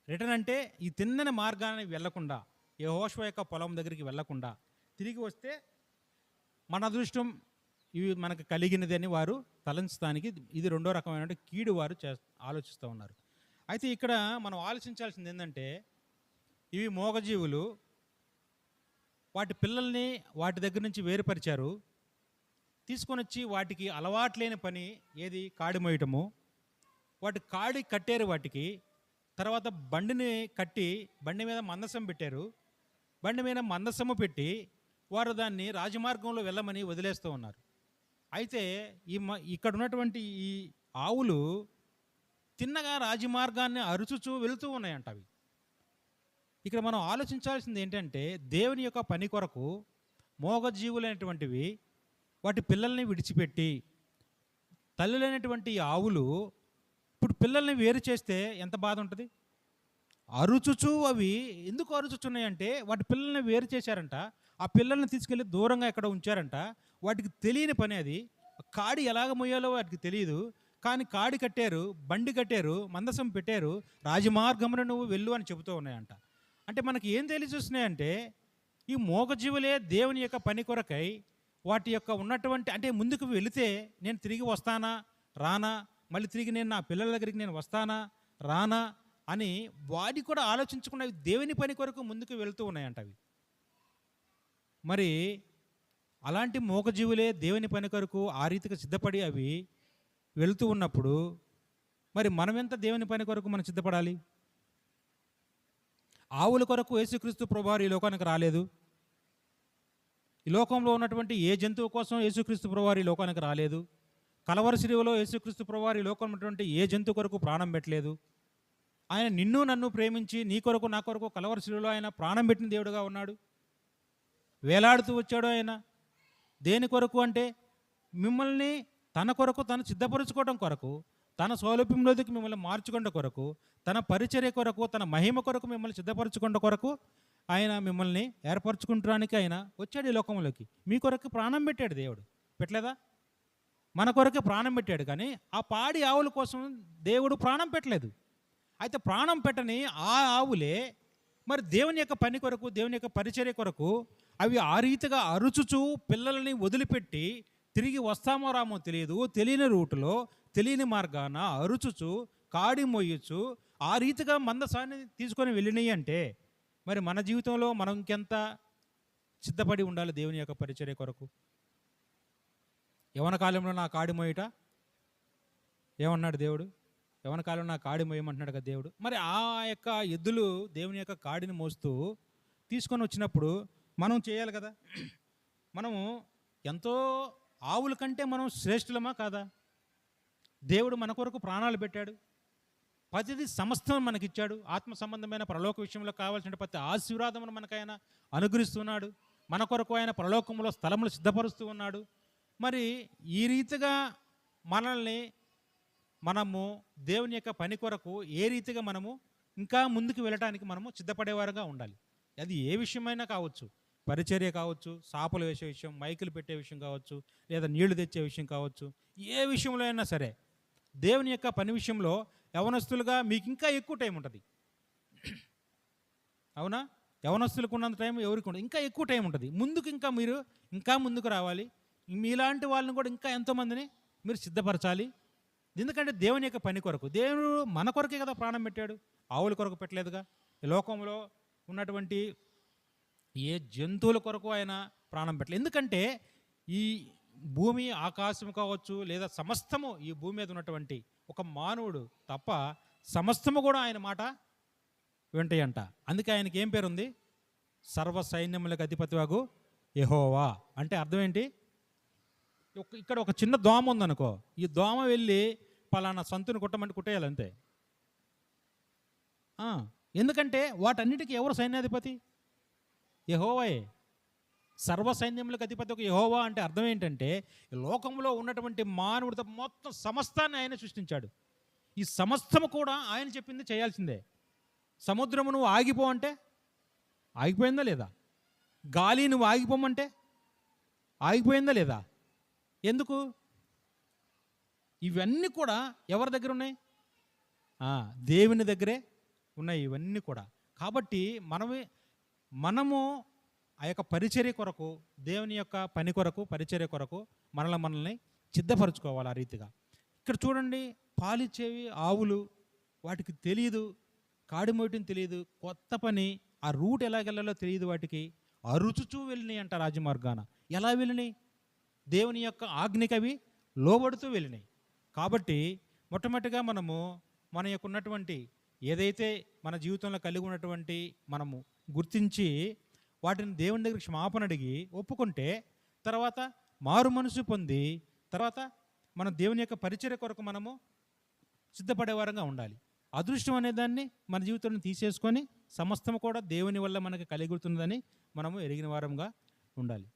S2: రిటర్న్ అంటే ఈ తిన్నని మార్గాన్ని వెళ్లకుండా, యెహోషువ యొక్క పొలం దగ్గరికి వెళ్లకుండా తిరిగి వస్తే మన అదృష్టం ఇవి మనకు కలిగినది అని వారు తలంచడానికి ఇది రెండో రకమైన కీడు వారు ఆలోచిస్తూ ఉన్నారు. అయితే ఇక్కడ మనం ఆలోచించాల్సింది ఏంటంటే, ఇవి మోగజీవులు, వాటి పిల్లల్ని వాటి దగ్గర నుంచి వేరుపరిచారు, తీసుకొని వచ్చి వాటికి అలవాట్లేని పని ఏది? కాడి మోయటము. వాటి కాడి కట్టారు వాటికి, తర్వాత బండిని కట్టి బండి మీద మందసం పెట్టారు, బండి మీద మందసము పెట్టి వారు దాన్ని రాజమార్గంలో వెళ్ళమని వదిలేస్తూ ఉన్నారు. అయితే ఇక్కడ ఉన్నటువంటి ఈ ఆవులు తిన్నగా రాజమార్గాన్ని అరుచుచూ వెళుతూ ఉన్నాయంట. అవి ఇక్కడ మనం ఆలోచించాల్సింది ఏంటంటే, దేవుని యొక్క పని కొరకు మోగజీవులైనటువంటివి వాటి పిల్లల్ని విడిచిపెట్టి, తల్లులైనటువంటి ఆవులు ఇప్పుడు పిల్లల్ని వేరు చేస్తే ఎంత బాధ ఉంటుంది? అరుచుచూ అవి ఎందుకు అరుచుచున్నాయంటే, వాటి పిల్లల్ని వేరు చేశారంట, ఆ పిల్లల్ని తీసుకెళ్ళి దూరంగా ఎక్కడ ఉంచారంట. వాటికి తెలియని పని అది, కాడి ఎలాగ మొయ్యాలో వాటికి తెలియదు. కానీ కాడి కట్టారు, బండి కట్టారు, మందసం పెట్టారు, రాజమార్గమున నువ్వు వెళ్ళు అని చెబుతూ ఉన్నాయంట. అంటే మనకి ఏం తెలియజేస్తున్నాయంటే, ఈ మోగజీవులే దేవుని యొక్క పని కొరకై వాటి యొక్క ఉన్నటువంటి, అంటే ముందుకు వెళితే నేను తిరిగి వస్తానా రానా, మళ్ళీ తిరిగి నేను నా పిల్లల దగ్గరికి నేను వస్తానా రానా అని వాటి కూడా ఆలోచించకుండా దేవుని పని కొరకు ముందుకు వెళుతూ ఉన్నాయంట అవి. మరి అలాంటి మోగజీవులే దేవుని పని కొరకు ఆ రీతిగా సిద్ధపడి అవి వెళుతూ ఉన్నప్పుడు, మరి మనమెంత దేవుని పని కొరకు మనం సిద్ధపడాలి? ఆవుల కొరకు యేసుక్రీస్తు ప్రభువారు ఈ లోకానికి రాలేదు. ఈ లోకంలో ఉన్నటువంటి ఏ జంతువు కోసం యేసుక్రీస్తు ప్రభువారు ఈ లోకానికి రాలేదు. కలవరి శిలువలో యేసుక్రీస్తు ప్రభువారు ఈ లోకంలో ఉన్నటువంటి ఏ జంతువు కొరకు ప్రాణం పెట్టలేదు. ఆయన నిన్ను నన్ను ప్రేమించి నీ కొరకు నా కొరకు కలవరి శిలువలో ఆయన ప్రాణం పెట్టిన దేవుడుగా ఉన్నాడు. వేలాడుతూ వచ్చాడు ఆయన. దేని కొరకు అంటే, మిమ్మల్ని తన కొరకు తను సిద్ధపరచుకోవడం కొరకు, తన సౌలభ్యంలోకి మిమ్మల్ని మార్చుకున్న కొరకు, తన పరిచర్య కొరకు, తన మహిమ కొరకు మిమ్మల్ని సిద్ధపరచుకున్న కొరకు ఆయన మిమ్మల్ని ఏర్పరచుకుంటానికి ఆయన వచ్చాడు ఈ లోకంలోకి. మీ కొరకు ప్రాణం పెట్టాడు దేవుడు, పెట్టలేదా? మన కొరకే ప్రాణం పెట్టాడు. కానీ ఆ పాడి ఆవుల కోసం దేవుడు ప్రాణం పెట్టలేదు. అయితే ప్రాణం పెట్టని ఆ ఆవులే మరి దేవుని యొక్క పని కొరకు, దేవుని యొక్క పరిచర్య కొరకు అవి ఆ రీతిగా అరుచుచూ పిల్లల్ని వదిలిపెట్టి తిరిగి వస్తామో రామో తెలియదు, తెలియని రూటులో తెలియని మార్గాన అరుచుచు కాడి మోయచ్చు ఆ రీతిగా మందసాన్ని తీసుకొని వెళ్ళినాయి అంటే, మరి మన జీవితంలో మనం ఇంకెంత సిద్ధపడి ఉండాలి దేవుని యొక్క పరిచర్య కొరకు? యవన కాలంలో నా కాడి మోయట ఏమన్నాడు దేవుడు? యవన కాలంలో నా కాడి మోయమంటున్నాడు కదా దేవుడు. మరి ఆ యొక్క ఎద్దులు దేవుని యొక్క కాడిని మోస్తూ తీసుకొని వచ్చినప్పుడు మనం చేయాలి కదా. మనము ఎంతో ఆవుల కంటే మనం శ్రేష్ఠులమా కాదా? దేవుడు మన కొరకు ప్రాణాలు పెట్టాడు, ప్రతిదీ సమస్తం మనకిచ్చాడు. ఆత్మ సంబంధమైన పరలోక విషయంలో కావాల్సిన ప్రతి ఆశీర్వాదమును మనకైనా అనుగ్రహిస్తున్నాడు. మన కొరకు ఆయన పరలోకంలో స్థలములు సిద్ధపరుస్తూ ఉన్నాడు. మరి ఈ రీతిగా మనల్ని మనము దేవుని యొక్క పని కొరకు ఏ రీతిగా మనము ఇంకా ముందుకు వెళ్ళటానికి మనము సిద్ధపడేవారుగా ఉండాలి. అది ఏ విషయమైనా కావచ్చు, పరిచర్య కావచ్చు, సాపలు వేసే విషయం, మైకులు పెట్టే విషయం కావచ్చు, లేదా నీళ్లు తెచ్చే విషయం కావచ్చు, ఏ విషయంలో అయినా సరే దేవుని యొక్క పని విషయంలో యవనస్తులుగా మీకు ఇంకా ఎక్కువ టైం ఉంటుంది. అవునా? యవనస్తులకు ఉన్నంత టైం ఎవరికి ఉండదు, ఇంకా ఎక్కువ టైం ఉంటుంది. ముందుకు మీరు ఇంకా ముందుకు రావాలి. మీలాంటి వాళ్ళని కూడా ఇంకా ఎంతోమందిని మీరు సిద్ధపరచాలి. ఎందుకంటే దేవుని యొక్క పని కొరకు, దేవుడు మన కొరకే కదా ప్రాణం పెట్టాడు, ఆవుల కొరకు పెట్టలేదుగా. ఈ లోకంలో ఉన్నటువంటి ఏ జంతువుల కొరకు ఆయన ప్రాణం పెట్టలేదు. ఎందుకంటే ఈ భూమి ఆకాశం కావచ్చు లేదా సమస్తము ఈ భూమి మీద ఉన్నటువంటి ఒక మానవుడు తప్ప సమస్తము కూడా ఆయన మాట వింటాయంట. అందుకే ఆయనకి ఏం పేరు ఉంది? సర్వ సైన్యములకు అధిపతివాగు యెహోవా. అంటే అర్థం ఏంటి? ఇక్కడ ఒక చిన్న దోమ ఉందనుకో, ఈ దోమ వెళ్ళి పలానా సంతుని కుట్టమంటే కుట్టేయాలి అంతే. ఎందుకంటే వాటన్నిటికీ ఎవరు సైన్యాధిపతి? యెహోవాయే. సర్వ సైన్యములకు అధిపతి ఒక యెహోవా అంటే అర్థం ఏంటంటే ఈ లోకంలో ఉన్నటువంటి మానవుడితో మొత్తం సమస్తాన్ని ఆయన సృష్టించాడు. ఈ సమస్తము కూడా ఆయన చెప్పింది చేయాల్సిందే. సముద్రము నువ్వు ఆగిపో అంటే ఆగిపోయిందా లేదా? గాలి నువ్వు ఆగిపోమంటే ఆగిపోయిందా లేదా? ఎందుకు? ఇవన్నీ కూడా ఎవరి దగ్గర ఉన్నాయి? దేవుని దగ్గరే ఉన్నాయి ఇవన్నీ కూడా. కాబట్టి మనము ఆ యొక్క పరిచర్య కొరకు, దేవుని యొక్క పని కొరకు, పరిచర్య కొరకు మనల్ని సిద్ధపరచుకోవాలి ఆ రీతిగా. ఇక్కడ చూడండి, పాలిచ్చేవి ఆవులు, వాటికి తెలియదు, కాడి మోయటం తెలియదు, కొత్త పని, ఆ రూట్ ఎలాగెళ్ళాలో తెలియదు వాటికి. అరుచుచూ వెళ్ళినాయి అంట రాజమార్గాన. ఎలా వెళ్ళినాయి? దేవుని యొక్క ఆజ్ఞకి అవి లోబడుతూ వెళ్ళినాయి. కాబట్టి మొట్టమొదటిగా మనము మన యొక్క ఉన్నటువంటి ఏదైతే మన జీవితంలో కలిగి ఉన్నటువంటి మనము గుర్తించి వాటిని దేవుని దగ్గర క్షమాపణ అడిగి ఒప్పుకుంటే తర్వాత మారు మనసు పొంది తర్వాత మన దేవుని యొక్క పరిచర్య కొరకు మనము సిద్ధపడే వారంగా ఉండాలి. అదృష్టం అనే దాన్ని మన జీవితంలో తీసేసుకొని సమస్తము కూడా దేవుని వల్ల మనకి కలిగుతుందని మనము ఎరిగిన వారంగా ఉండాలి.